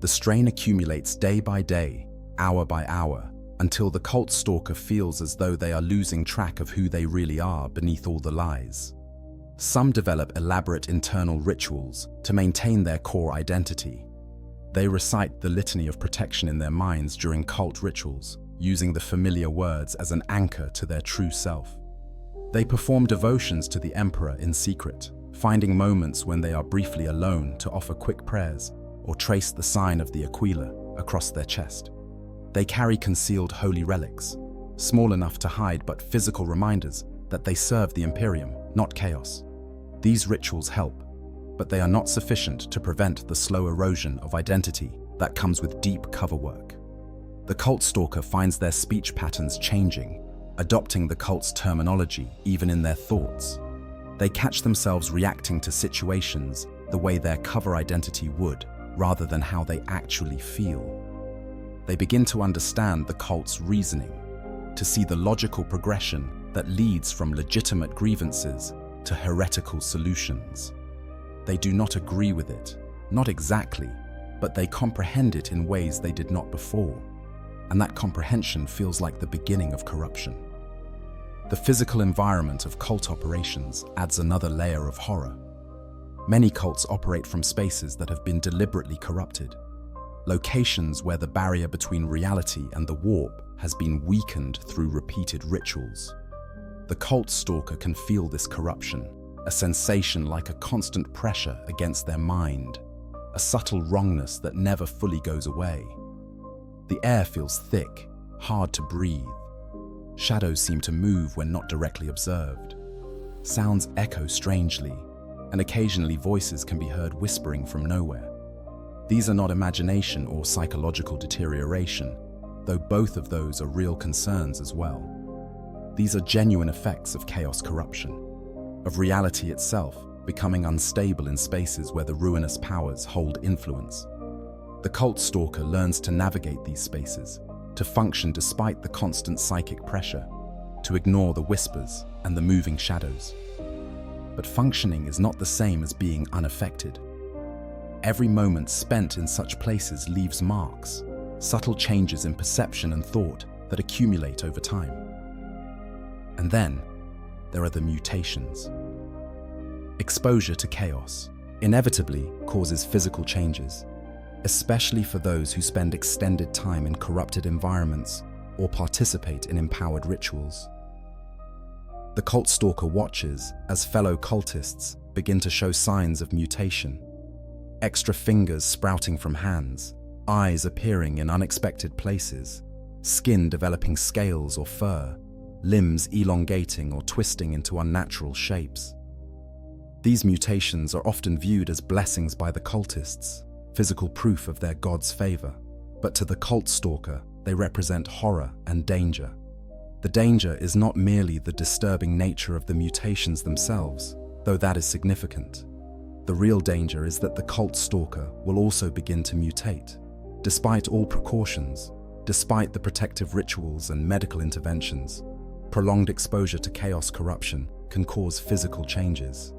The strain accumulates day by day, hour by hour, until the cult stalker feels as though they are losing track of who they really are beneath all the lies. Some develop elaborate internal rituals to maintain their core identity. They recite the litany of protection in their minds during cult rituals, using the familiar words as an anchor to their true self. They perform devotions to the emperor in secret, finding moments when they are briefly alone to offer quick prayers or trace the sign of the Aquila across their chest. They carry concealed holy relics, small enough to hide but physical reminders that they serve the Imperium, not chaos. These rituals help, but they are not sufficient to prevent the slow erosion of identity that comes with deep cover work. The cult stalker finds their speech patterns changing, adopting the cult's terminology even in their thoughts. They catch themselves reacting to situations the way their cover identity would, rather than how they actually feel. They begin to understand the cult's reasoning, to see the logical progression that leads from legitimate grievances to heretical solutions. They do not agree with it, not exactly, but they comprehend it in ways they did not before, and that comprehension feels like the beginning of corruption. The physical environment of cult operations adds another layer of horror. Many cults operate from spaces that have been deliberately corrupted, locations where the barrier between reality and the warp has been weakened through repeated rituals. The cult stalker can feel this corruption, a sensation like a constant pressure against their mind, a subtle wrongness that never fully goes away. The air feels thick, hard to breathe. Shadows seem to move when not directly observed. Sounds echo strangely, and occasionally voices can be heard whispering from nowhere. These are not imagination or psychological deterioration, though both of those are real concerns as well. These are genuine effects of chaos corruption, of reality itself becoming unstable in spaces where the ruinous powers hold influence. The cult stalker learns to navigate these spaces, to function despite the constant psychic pressure, to ignore the whispers and the moving shadows. But functioning is not the same as being unaffected. Every moment spent in such places leaves marks, subtle changes in perception and thought that accumulate over time. And then, there are the mutations. Exposure to chaos inevitably causes physical changes, especially for those who spend extended time in corrupted environments or participate in empowered rituals. The cult stalker watches as fellow cultists begin to show signs of mutation. Extra fingers sprouting from hands, eyes appearing in unexpected places, skin developing scales or fur, limbs elongating or twisting into unnatural shapes. These mutations are often viewed as blessings by the cultists, physical proof of their god's favor. But to the cult stalker, they represent horror and danger. The danger is not merely the disturbing nature of the mutations themselves, though that is significant. The real danger is that the cult stalker will also begin to mutate. Despite all precautions, despite the protective rituals and medical interventions, prolonged exposure to chaos corruption can cause physical changes.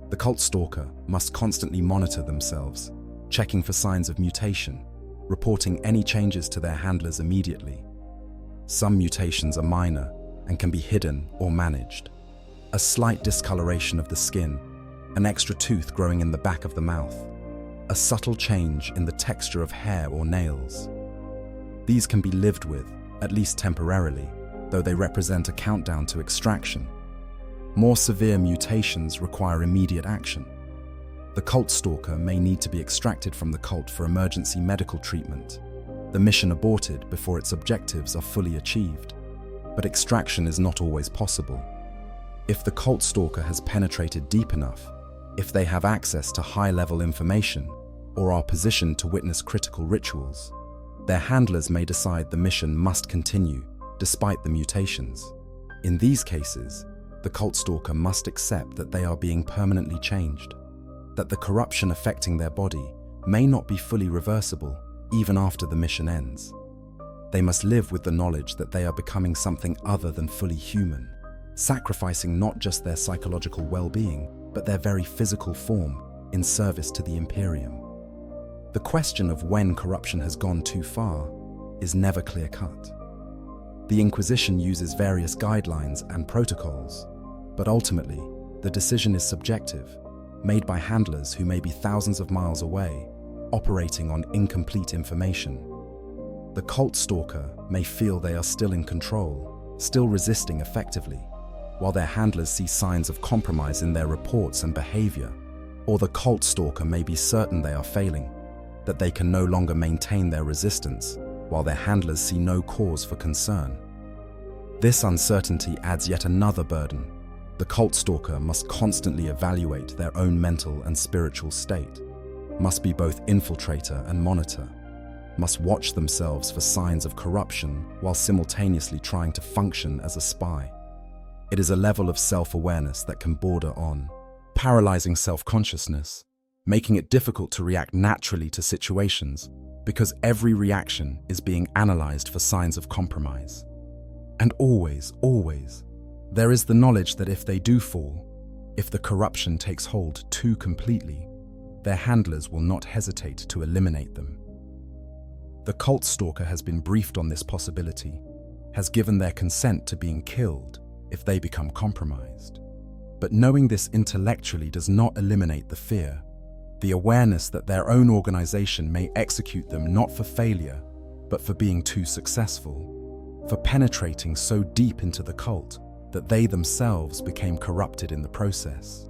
The cult stalker must constantly monitor themselves, checking for signs of mutation, reporting any changes to their handlers immediately. Some mutations are minor and can be hidden or managed. A slight discoloration of the skin, an extra tooth growing in the back of the mouth, a subtle change in the texture of hair or nails. These can be lived with, at least temporarily, though they represent a countdown to extraction. More severe mutations require immediate action. The cult stalker may need to be extracted from the cult for emergency medical treatment, the mission aborted before its objectives are fully achieved. But extraction is not always possible. If the cult stalker has penetrated deep enough, if they have access to high-level information, or are positioned to witness critical rituals, their handlers may decide the mission must continue, despite the mutations. In these cases, the cult stalker must accept that they are being permanently changed, that the corruption affecting their body may not be fully reversible even after the mission ends. They must live with the knowledge that they are becoming something other than fully human, sacrificing not just their psychological well-being, but their very physical form in service to the Imperium. The question of when corruption has gone too far is never clear-cut. The Inquisition uses various guidelines and protocols, but ultimately, the decision is subjective, made by handlers who may be thousands of miles away, operating on incomplete information. The cult stalker may feel they are still in control, still resisting effectively, while their handlers see signs of compromise in their reports and behavior. Or the cult stalker may be certain they are failing, that they can no longer maintain their resistance, while their handlers see no cause for concern. This uncertainty adds yet another burden. The cult stalker must constantly evaluate their own mental and spiritual state, must be both infiltrator and monitor, must watch themselves for signs of corruption while simultaneously trying to function as a spy. It is a level of self-awareness that can border on paralyzing self-consciousness, making it difficult to react naturally to situations because every reaction is being analyzed for signs of compromise. And always, there is the knowledge that if they do fall, if the corruption takes hold too completely, their handlers will not hesitate to eliminate them. The cult stalker has been briefed on this possibility, has given their consent to being killed if they become compromised. But knowing this intellectually does not eliminate the fear, the awareness that their own organization may execute them not for failure, but for being too successful, for penetrating so deep into the cult that they themselves became corrupted in the process.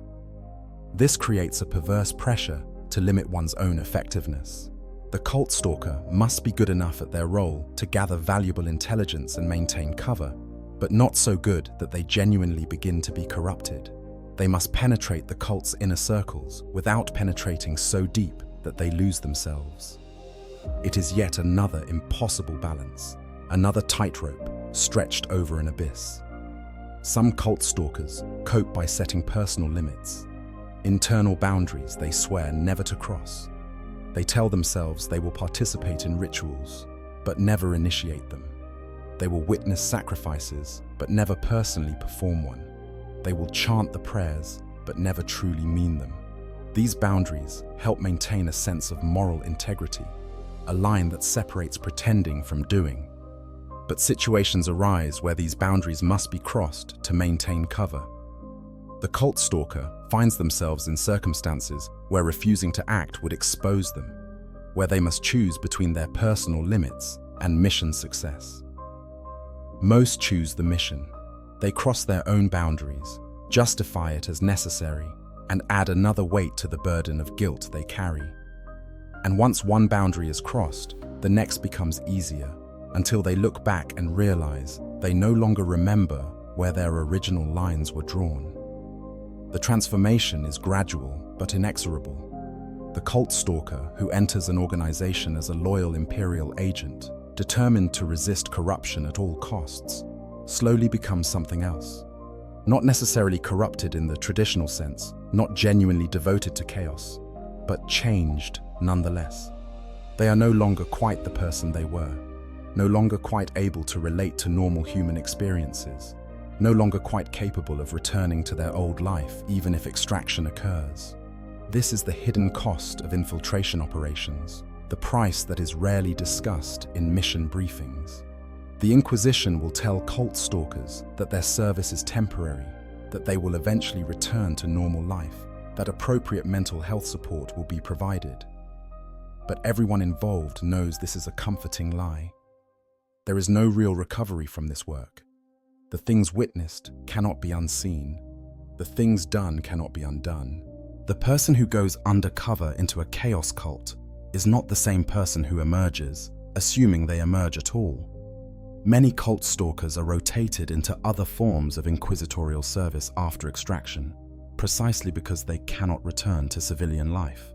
This creates a perverse pressure to limit one's own effectiveness. The cult stalker must be good enough at their role to gather valuable intelligence and maintain cover, but not so good that they genuinely begin to be corrupted. They must penetrate the cult's inner circles without penetrating so deep that they lose themselves. It is yet another impossible balance, another tightrope stretched over an abyss. Some cult stalkers cope by setting personal limits, internal boundaries they swear never to cross. They tell themselves they will participate in rituals, but never initiate them. They will witness sacrifices, but never personally perform one. They will chant the prayers, but never truly mean them. These boundaries help maintain a sense of moral integrity, a line that separates pretending from doing. But situations arise where these boundaries must be crossed to maintain cover. The cult stalker finds themselves in circumstances where refusing to act would expose them, where they must choose between their personal limits and mission success. Most choose the mission. They cross their own boundaries, justify it as necessary, and add another weight to the burden of guilt they carry. And once one boundary is crossed, the next becomes easier, until they look back and realize they no longer remember where their original lines were drawn. The transformation is gradual but inexorable. The cult stalker who enters an organization as a loyal Imperial agent, determined to resist corruption at all costs, slowly becomes something else. Not necessarily corrupted in the traditional sense, not genuinely devoted to chaos, but changed nonetheless. They are no longer quite the person they were, no longer quite able to relate to normal human experiences, no longer quite capable of returning to their old life even if extraction occurs. This is the hidden cost of infiltration operations, the price that is rarely discussed in mission briefings. The Inquisition will tell cult stalkers that their service is temporary, that they will eventually return to normal life, that appropriate mental health support will be provided. But everyone involved knows this is a comforting lie. There is no real recovery from this work. The things witnessed cannot be unseen. The things done cannot be undone. The person who goes undercover into a chaos cult is not the same person who emerges, assuming they emerge at all. Many cult stalkers are rotated into other forms of inquisitorial service after extraction, precisely because they cannot return to civilian life.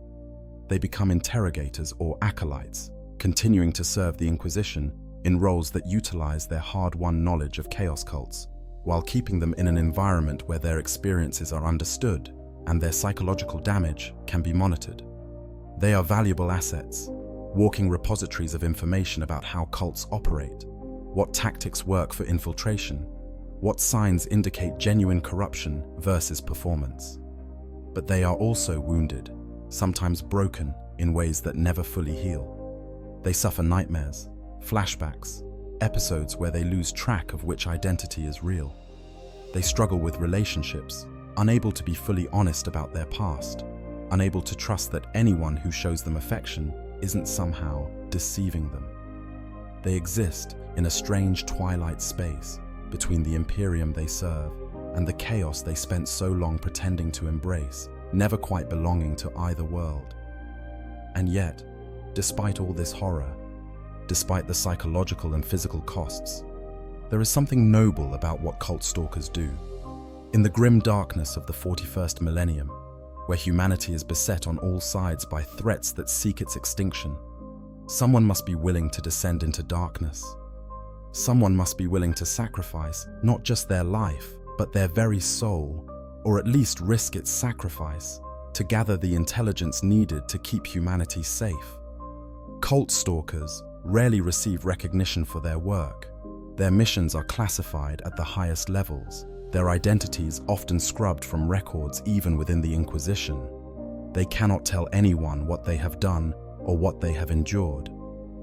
They become interrogators or acolytes, continuing to serve the Inquisition in roles that utilize their hard-won knowledge of chaos cults, while keeping them in an environment where their experiences are understood and their psychological damage can be monitored. They are valuable assets, walking repositories of information about how cults operate, what tactics work for infiltration, what signs indicate genuine corruption versus performance. But they are also wounded, sometimes broken in ways that never fully heal. They suffer nightmares, flashbacks, episodes where they lose track of which identity is real. They struggle with relationships, unable to be fully honest about their past, unable to trust that anyone who shows them affection isn't somehow deceiving them. They exist in a strange twilight space between the Imperium they serve and the chaos they spent so long pretending to embrace, never quite belonging to either world. And yet, despite all this horror, despite the psychological and physical costs, there is something noble about what cult stalkers do. In the grim darkness of the 41st millennium, where humanity is beset on all sides by threats that seek its extinction, someone must be willing to descend into darkness. Someone must be willing to sacrifice not just their life, but their very soul, or at least risk its sacrifice, to gather the intelligence needed to keep humanity safe. Cult stalkers rarely receive recognition for their work. Their missions are classified at the highest levels, their identities often scrubbed from records even within the Inquisition. They cannot tell anyone what they have done or what they have endured.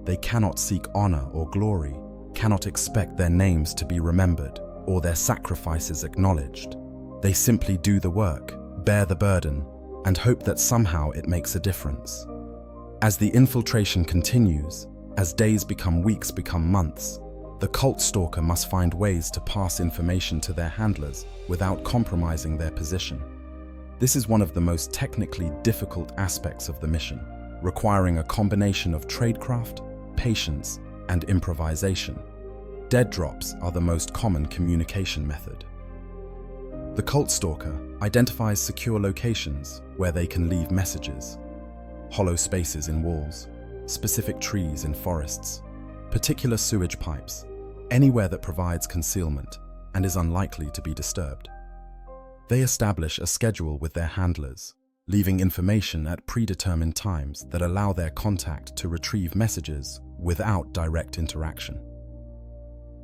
They cannot seek honor or glory, cannot expect their names to be remembered or their sacrifices acknowledged. They simply do the work, bear the burden, and hope that somehow it makes a difference. As the infiltration continues, as days become weeks become months, the cult stalker must find ways to pass information to their handlers without compromising their position. This is one of the most technically difficult aspects of the mission, requiring a combination of tradecraft, patience, and improvisation. Dead drops are the most common communication method. The cult stalker identifies secure locations where they can leave messages. Hollow spaces in walls, specific trees in forests, particular sewage pipes, anywhere that provides concealment and is unlikely to be disturbed. They establish a schedule with their handlers, leaving information at predetermined times that allow their contact to retrieve messages without direct interaction.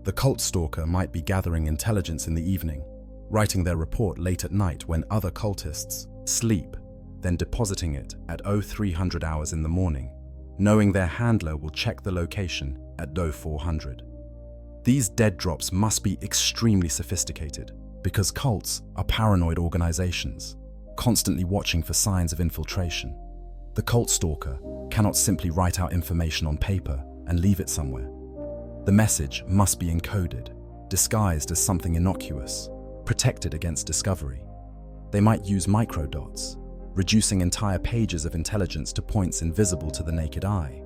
The cult stalker might be gathering intelligence in the evening, writing their report late at night when other cultists sleep, then depositing it at 0300 hours in the morning, knowing their handler will check the location at 0400. These dead drops must be extremely sophisticated because cults are paranoid organizations, constantly watching for signs of infiltration. The cult stalker cannot simply write out information on paper and leave it somewhere. The message must be encoded, disguised as something innocuous, protected against discovery. They might use microdots, reducing entire pages of intelligence to points invisible to the naked eye,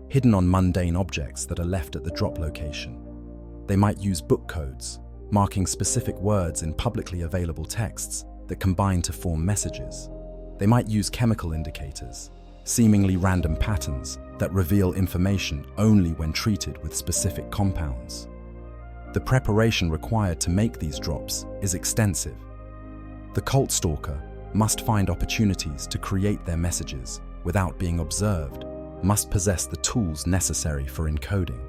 hidden on mundane objects that are left at the drop location. They might use book codes, marking specific words in publicly available texts that combine to form messages. They might use chemical indicators, seemingly random patterns that reveal information only when treated with specific compounds. The preparation required to make these drops is extensive. The cult stalker must find opportunities to create their messages without being observed, must possess the tools necessary for encoding,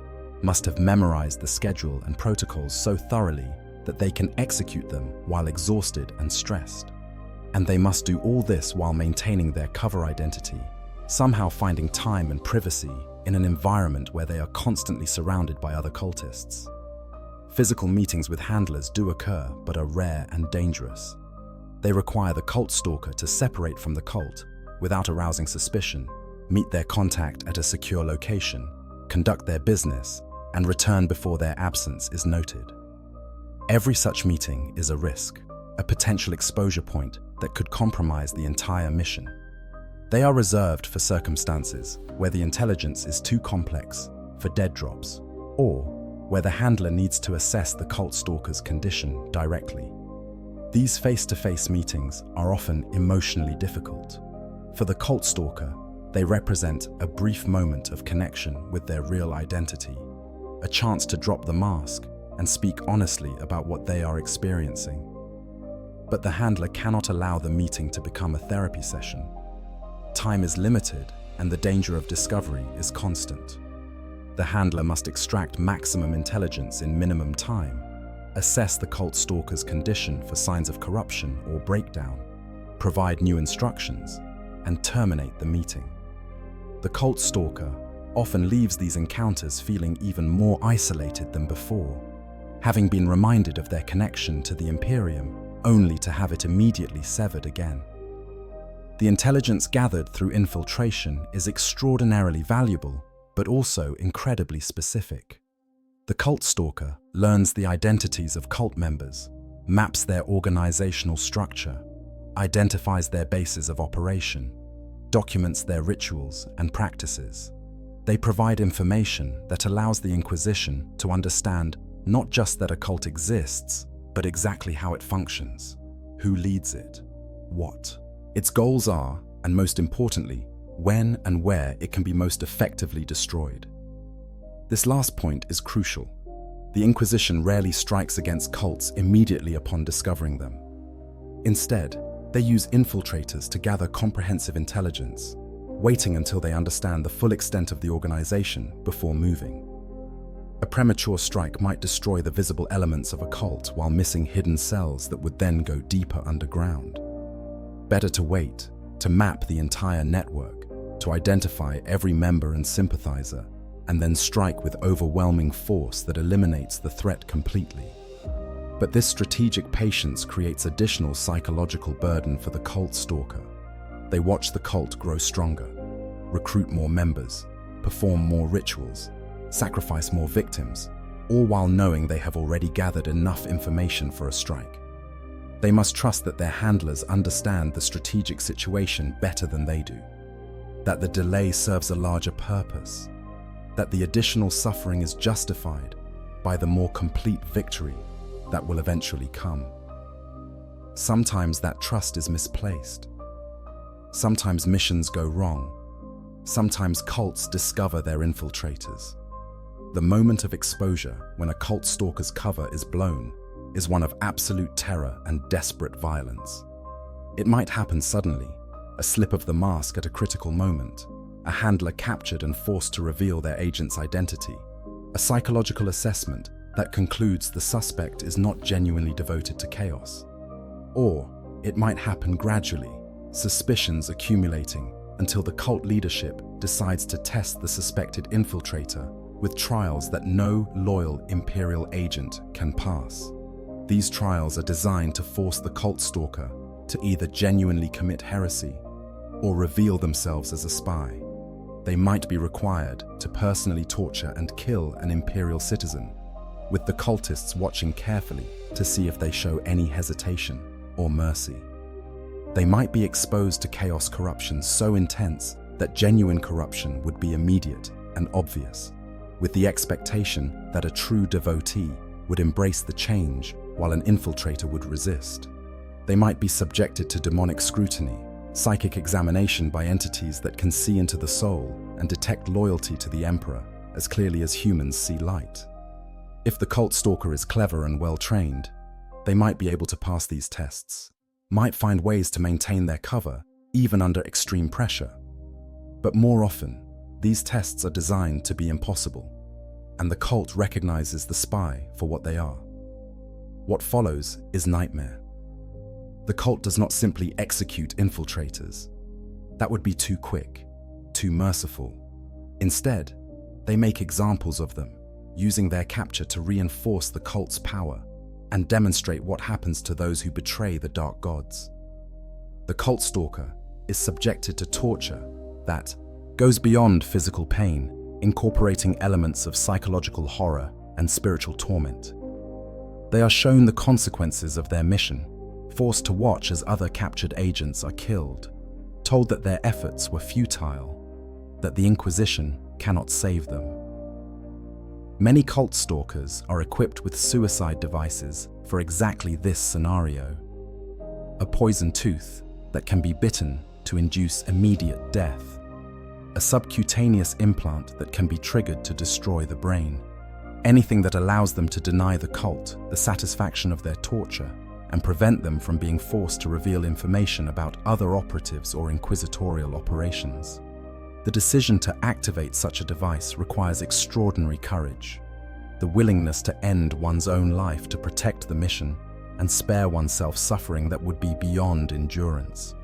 must have memorized the schedule and protocols so thoroughly that they can execute them while exhausted and stressed. And they must do all this while maintaining their cover identity, somehow finding time and privacy in an environment where they are constantly surrounded by other cultists. Physical meetings with handlers do occur, but are rare and dangerous. They require the cult stalker to separate from the cult without arousing suspicion, meet their contact at a secure location, conduct their business, and return before their absence is noted. Every such meeting is a risk, a potential exposure point that could compromise the entire mission. They are reserved for circumstances where the intelligence is too complex for dead drops, or where the handler needs to assess the cult stalker's condition directly. These face-to-face meetings are often emotionally difficult. For the cult stalker, they represent a brief moment of connection with their real identity, a chance to drop the mask and speak honestly about what they are experiencing. But the handler cannot allow the meeting to become a therapy session. Time is limited, and the danger of discovery is constant. The handler must extract maximum intelligence in minimum time, assess the cult stalker's condition for signs of corruption or breakdown, provide new instructions, and terminate the meeting. The cult stalker often leaves these encounters feeling even more isolated than before, having been reminded of their connection to the Imperium only to have it immediately severed again. The intelligence gathered through infiltration is extraordinarily valuable, but also incredibly specific. The cult stalker learns the identities of cult members, maps their organizational structure, identifies their bases of operation, documents their rituals and practices. They provide information that allows the Inquisition to understand not just that a cult exists, but exactly how it functions, who leads it, what its goals are, and most importantly, when and where it can be most effectively destroyed. This last point is crucial. The Inquisition rarely strikes against cults immediately upon discovering them. Instead, they use infiltrators to gather comprehensive intelligence, waiting until they understand the full extent of the organization before moving. A premature strike might destroy the visible elements of a cult while missing hidden cells that would then go deeper underground. Better to wait, to map the entire network, to identify every member and sympathizer, and then strike with overwhelming force that eliminates the threat completely. But this strategic patience creates additional psychological burden for the cult stalker. They watch the cult grow stronger, recruit more members, perform more rituals, sacrifice more victims, all while knowing they have already gathered enough information for a strike. They must trust that their handlers understand the strategic situation better than they do, that the delay serves a larger purpose, that the additional suffering is justified by the more complete victory that will eventually come. Sometimes that trust is misplaced. Sometimes missions go wrong. Sometimes cults discover their infiltrators. The moment of exposure when a cult stalker's cover is blown is one of absolute terror and desperate violence. It might happen suddenly, a slip of the mask at a critical moment, a handler captured and forced to reveal their agent's identity, a psychological assessment that concludes the suspect is not genuinely devoted to chaos. Or it might happen gradually, suspicions accumulating until the cult leadership decides to test the suspected infiltrator with trials that no loyal Imperial agent can pass. These trials are designed to force the cult stalker to either genuinely commit heresy or reveal themselves as a spy. They might be required to personally torture and kill an Imperial citizen, with the cultists watching carefully to see if they show any hesitation or mercy. They might be exposed to chaos corruption so intense that genuine corruption would be immediate and obvious, with the expectation that a true devotee would embrace the change while an infiltrator would resist. They might be subjected to demonic scrutiny, psychic examination by entities that can see into the soul and detect loyalty to the Emperor as clearly as humans see light. If the cult stalker is clever and well-trained, they might be able to pass these tests, might find ways to maintain their cover even under extreme pressure. But more often, these tests are designed to be impossible, and the cult recognizes the spy for what they are. What follows is nightmare. The cult does not simply execute infiltrators. That would be too quick, too merciful. Instead, they make examples of them, using their capture to reinforce the cult's power and demonstrate what happens to those who betray the dark gods. The cult stalker is subjected to torture that goes beyond physical pain, incorporating elements of psychological horror and spiritual torment. They are shown the consequences of their mission, forced to watch as other captured agents are killed, told that their efforts were futile, that the Inquisition cannot save them. Many cult stalkers are equipped with suicide devices for exactly this scenario. A poison tooth that can be bitten to induce immediate death. A subcutaneous implant that can be triggered to destroy the brain. Anything that allows them to deny the cult the satisfaction of their torture and prevent them from being forced to reveal information about other operatives or inquisitorial operations. The decision to activate such a device requires extraordinary courage, the willingness to end one's own life to protect the mission and spare oneself suffering that would be beyond endurance.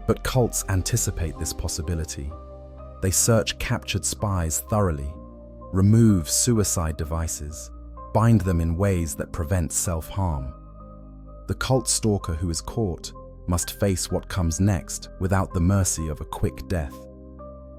But cults anticipate this possibility. They search captured spies thoroughly, remove suicide devices, bind them in ways that prevent self-harm. The cult stalker who is caught must face what comes next without the mercy of a quick death.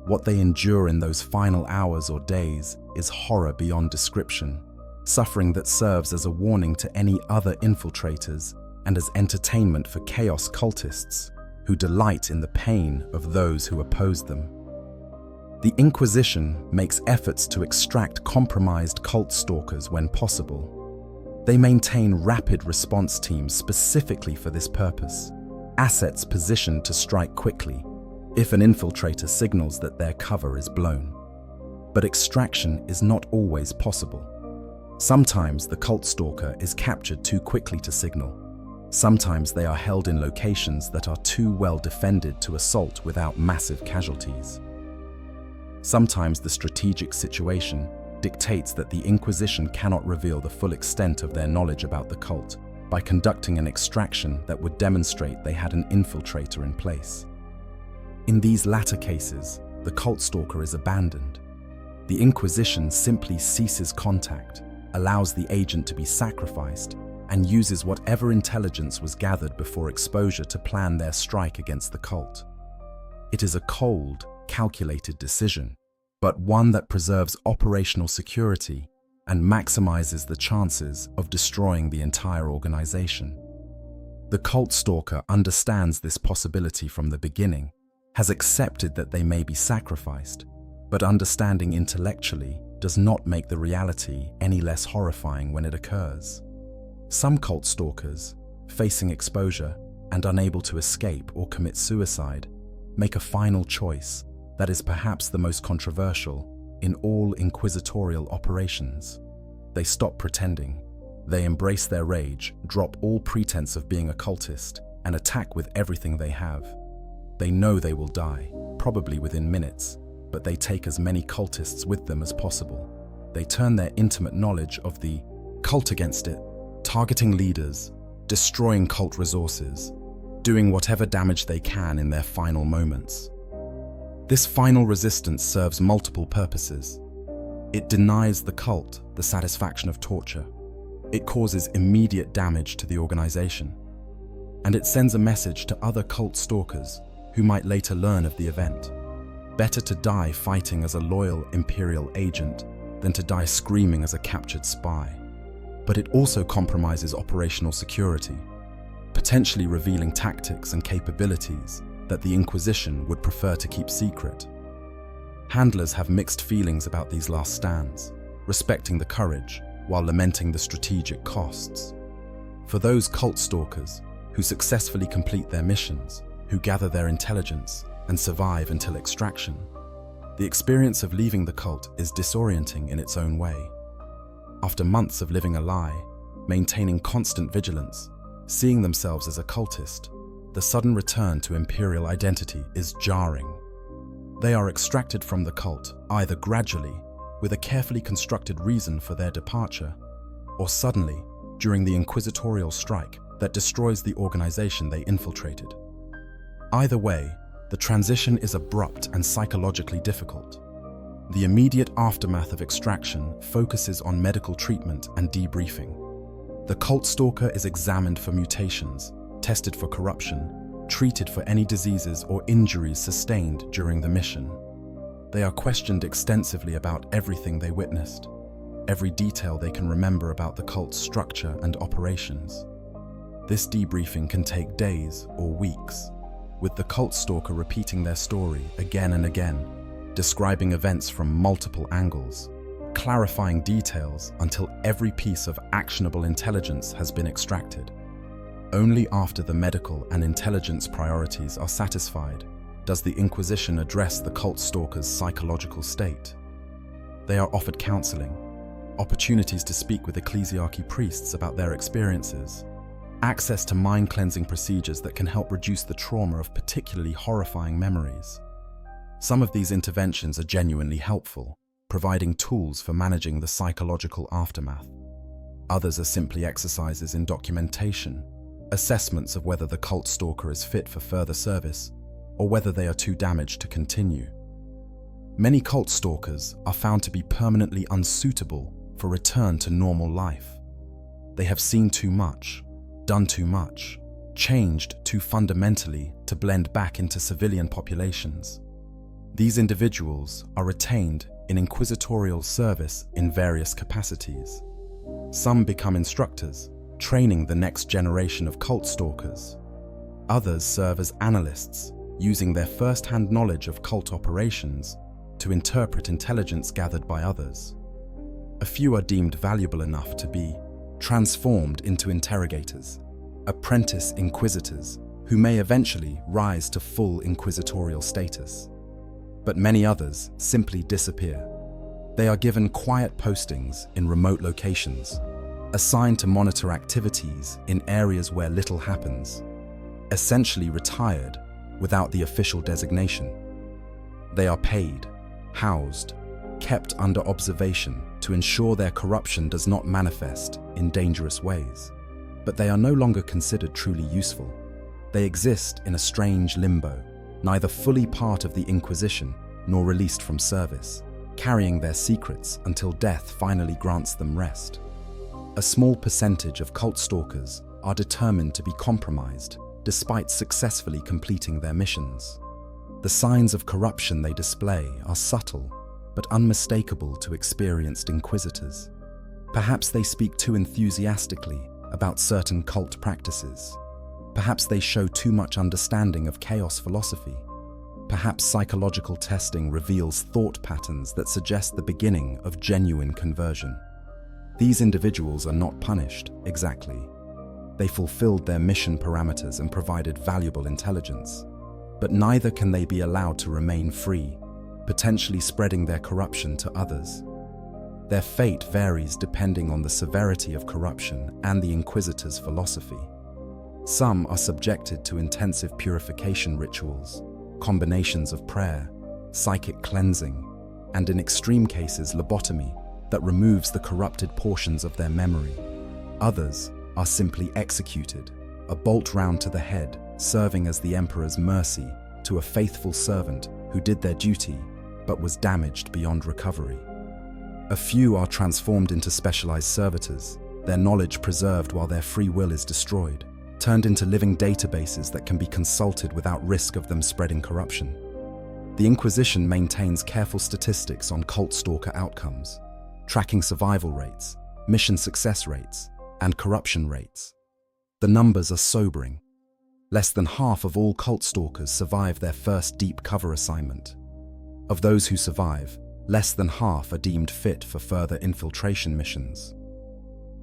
What they endure in those final hours or days is horror beyond description, suffering that serves as a warning to any other infiltrators and as entertainment for chaos cultists who delight in the pain of those who oppose them. The Inquisition makes efforts to extract compromised cult stalkers when possible. They maintain rapid response teams specifically for this purpose, assets positioned to strike quickly if an infiltrator signals that their cover is blown. But extraction is not always possible. Sometimes the cult stalker is captured too quickly to signal. Sometimes they are held in locations that are too well defended to assault without massive casualties. Sometimes the strategic situation dictates that the Inquisition cannot reveal the full extent of their knowledge about the cult by conducting an extraction that would demonstrate they had an infiltrator in place. In these latter cases, the cult stalker is abandoned. The Inquisition simply ceases contact, allows the agent to be sacrificed, and uses whatever intelligence was gathered before exposure to plan their strike against the cult. It is a cold, calculated decision, but one that preserves operational security and maximizes the chances of destroying the entire organization. The cult stalker understands this possibility from the beginning, has accepted that they may be sacrificed, but understanding intellectually does not make the reality any less horrifying when it occurs. Some cult stalkers, facing exposure and unable to escape or commit suicide, make a final choice that is perhaps the most controversial in all inquisitorial operations. They stop pretending. They embrace their rage, drop all pretense of being a cultist, and attack with everything they have. They know they will die, probably within minutes, but they take as many cultists with them as possible. They turn their intimate knowledge of the cult against it, targeting leaders, destroying cult resources, doing whatever damage they can in their final moments. This final resistance serves multiple purposes. It denies the cult the satisfaction of torture. It causes immediate damage to the organization. And it sends a message to other cult stalkers who might later learn of the event. Better to die fighting as a loyal Imperial agent than to die screaming as a captured spy. But it also compromises operational security. potentially revealing tactics and capabilities that the Inquisition would prefer to keep secret. Handlers have mixed feelings about these last stands, respecting the courage while lamenting the strategic costs. For those cult stalkers who successfully complete their missions, who gather their intelligence and survive until extraction, the experience of leaving the cult is disorienting in its own way. After months of living a lie, maintaining constant vigilance, seeing themselves as a cultist, the sudden return to Imperial identity is jarring. They are extracted from the cult either gradually, with a carefully constructed reason for their departure, or suddenly, during the inquisitorial strike that destroys the organization they infiltrated. Either way, the transition is abrupt and psychologically difficult. The immediate aftermath of extraction focuses on medical treatment and debriefing. The cult stalker is examined for mutations, tested for corruption, treated for any diseases or injuries sustained during the mission. They are questioned extensively about everything they witnessed, every detail they can remember about the cult's structure and operations. This debriefing can take days or weeks, with the cult stalker repeating their story again and again, describing events from multiple angles, clarifying details until every piece of actionable intelligence has been extracted. Only after the medical and intelligence priorities are satisfied does the Inquisition address the cult stalker's psychological state. They are offered counseling, opportunities to speak with ecclesiarchy priests about their experiences, access to mind-cleansing procedures that can help reduce the trauma of particularly horrifying memories. Some of these interventions are genuinely helpful, providing tools for managing the psychological aftermath. Others are simply exercises in documentation, assessments of whether the cult stalker is fit for further service, or whether they are too damaged to continue. Many cult stalkers are found to be permanently unsuitable for return to normal life. They have seen too much, done too much, changed too fundamentally to blend back into civilian populations. These individuals are retained in inquisitorial service in various capacities. Some become instructors, training the next generation of cult stalkers. Others serve as analysts, using their first-hand knowledge of cult operations to interpret intelligence gathered by others. A few are deemed valuable enough to be transformed into interrogators, apprentice inquisitors who may eventually rise to full inquisitorial status. But many others simply disappear. They are given quiet postings in remote locations, assigned to monitor activities in areas where little happens, essentially retired without the official designation. They are paid, housed, kept under observation to ensure their corruption does not manifest in dangerous ways. But they are no longer considered truly useful. They exist in a strange limbo, neither fully part of the Inquisition nor released from service, carrying their secrets until death finally grants them rest. A small percentage of cult stalkers are determined to be compromised despite successfully completing their missions. The signs of corruption they display are subtle but unmistakable to experienced inquisitors. Perhaps they speak too enthusiastically about certain cult practices. Perhaps they show too much understanding of chaos philosophy. Perhaps psychological testing reveals thought patterns that suggest the beginning of genuine conversion. These individuals are not punished, exactly. They fulfilled their mission parameters and provided valuable intelligence. But neither can they be allowed to remain free, potentially spreading their corruption to others. Their fate varies depending on the severity of corruption and the Inquisitor's philosophy. Some are subjected to intensive purification rituals, combinations of prayer, psychic cleansing, and in extreme cases lobotomy that removes the corrupted portions of their memory. Others are simply executed, a bolt round to the head, serving as the Emperor's mercy to a faithful servant who did their duty but was damaged beyond recovery. A few are transformed into specialized servitors, their knowledge preserved while their free will is destroyed, turned into living databases that can be consulted without risk of them spreading corruption. The Inquisition maintains careful statistics on cult stalker outcomes, tracking survival rates, mission success rates, and corruption rates. The numbers are sobering. Less than half of all cult stalkers survive their first deep cover assignment. Of those who survive, less than half are deemed fit for further infiltration missions.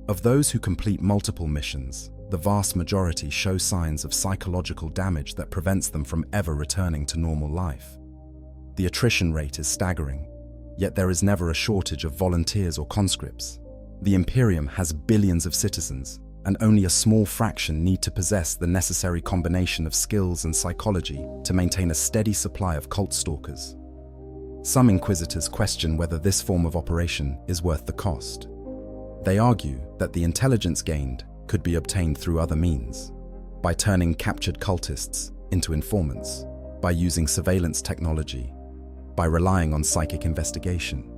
Of those who complete multiple missions, the vast majority show signs of psychological damage that prevents them from ever returning to normal life. The attrition rate is staggering, yet there is never a shortage of volunteers or conscripts. The Imperium has billions of citizens, and only a small fraction need to possess the necessary combination of skills and psychology to maintain a steady supply of cult stalkers. Some inquisitors question whether this form of operation is worth the cost. They argue that the intelligence gained could be obtained through other means, by turning captured cultists into informants, by using surveillance technology, by relying on psychic investigation.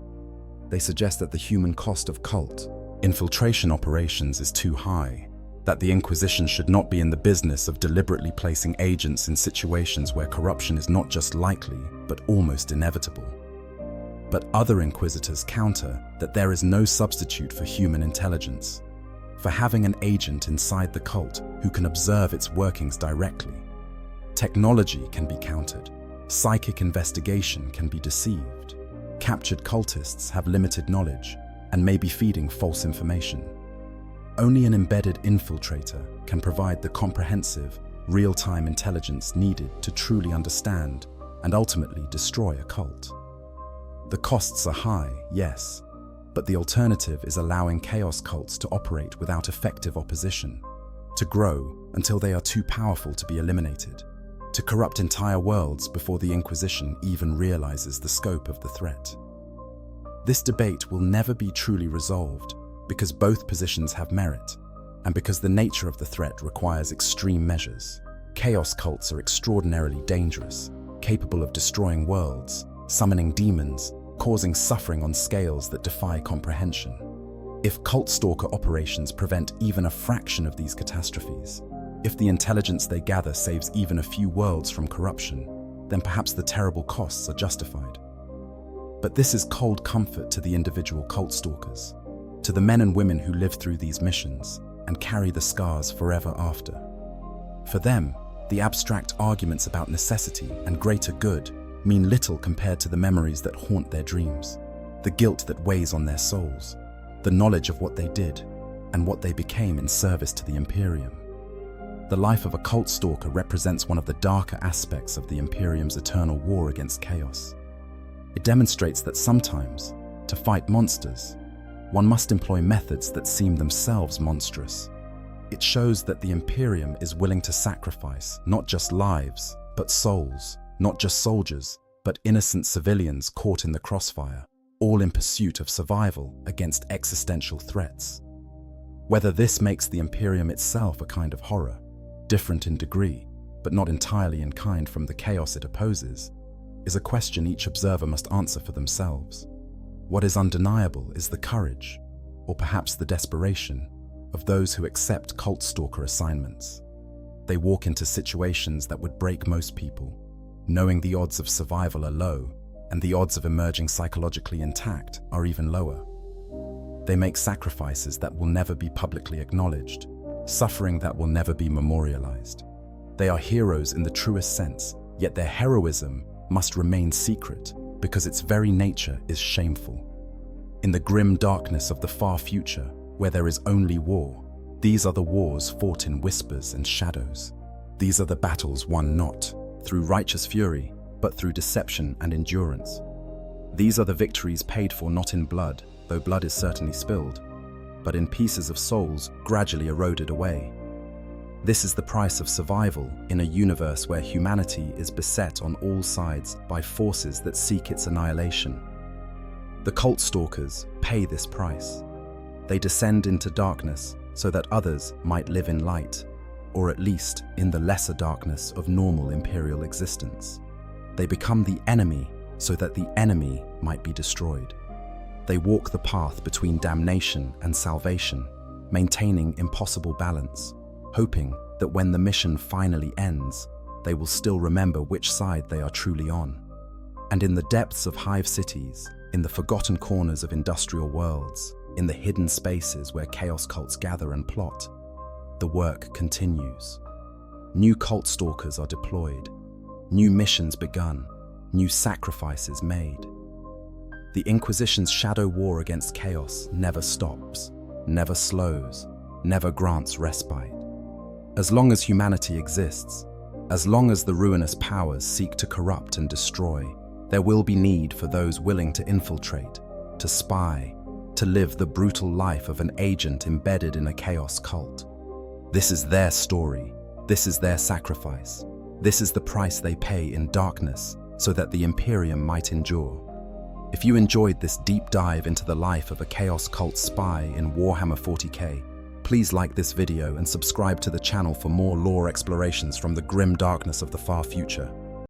They suggest that the human cost of cult infiltration operations is too high, that the Inquisition should not be in the business of deliberately placing agents in situations where corruption is not just likely, but almost inevitable. But other inquisitors counter that there is no substitute for human intelligence, for having an agent inside the cult who can observe its workings directly. Technology can be countered, psychic investigation can be deceived, captured cultists have limited knowledge and may be feeding false information. Only an embedded infiltrator can provide the comprehensive, real-time intelligence needed to truly understand and ultimately destroy a cult. The costs are high, yes, but the alternative is allowing chaos cults to operate without effective opposition, to grow until they are too powerful to be eliminated, to corrupt entire worlds before the Inquisition even realizes the scope of the threat. This debate will never be truly resolved because both positions have merit, and because the nature of the threat requires extreme measures. Chaos cults are extraordinarily dangerous, capable of destroying worlds, summoning demons, causing suffering on scales that defy comprehension. If cult stalker operations prevent even a fraction of these catastrophes, if the intelligence they gather saves even a few worlds from corruption, then perhaps the terrible costs are justified. But this is cold comfort to the individual cult stalkers, to the men and women who live through these missions and carry the scars forever after. For them, the abstract arguments about necessity and greater good mean little compared to the memories that haunt their dreams, the guilt that weighs on their souls, the knowledge of what they did and what they became in service to the Imperium. The life of a cult stalker represents one of the darker aspects of the Imperium's eternal war against chaos. It demonstrates that sometimes, to fight monsters, one must employ methods that seem themselves monstrous. It shows that the Imperium is willing to sacrifice not just lives, but souls, not just soldiers, but innocent civilians caught in the crossfire, all in pursuit of survival against existential threats. Whether this makes the Imperium itself a kind of horror, different in degree, but not entirely in kind from the chaos it opposes, is a question each observer must answer for themselves. What is undeniable is the courage, or perhaps the desperation, of those who accept cult stalker assignments. They walk into situations that would break most people, knowing the odds of survival are low, and the odds of emerging psychologically intact are even lower. They make sacrifices that will never be publicly acknowledged, suffering that will never be memorialized. They are heroes in the truest sense, yet their heroism must remain secret because its very nature is shameful. In the grim darkness of the far future, where there is only war, these are the wars fought in whispers and shadows. These are the battles won not through righteous fury, but through deception and endurance. These are the victories paid for not in blood, though blood is certainly spilled, but in pieces of souls gradually eroded away. This is the price of survival in a universe where humanity is beset on all sides by forces that seek its annihilation. The cult stalkers pay this price. They descend into darkness so that others might live in light, or at least in the lesser darkness of normal imperial existence. They become the enemy so that the enemy might be destroyed. They walk the path between damnation and salvation, maintaining impossible balance, hoping that when the mission finally ends, they will still remember which side they are truly on. And in the depths of hive cities, in the forgotten corners of industrial worlds, in the hidden spaces where chaos cults gather and plot, the work continues. New cult stalkers are deployed, new missions begun, new sacrifices made. The Inquisition's shadow war against chaos never stops, never slows, never grants respite. As long as humanity exists, as long as the ruinous powers seek to corrupt and destroy, there will be need for those willing to infiltrate, to spy, to live the brutal life of an agent embedded in a chaos cult. This is their story. This is their sacrifice. This is the price they pay in darkness so that the Imperium might endure. If you enjoyed this deep dive into the life of a chaos cult spy in Warhammer 40k, please like this video and subscribe to the channel for more lore explorations from the grim darkness of the far future.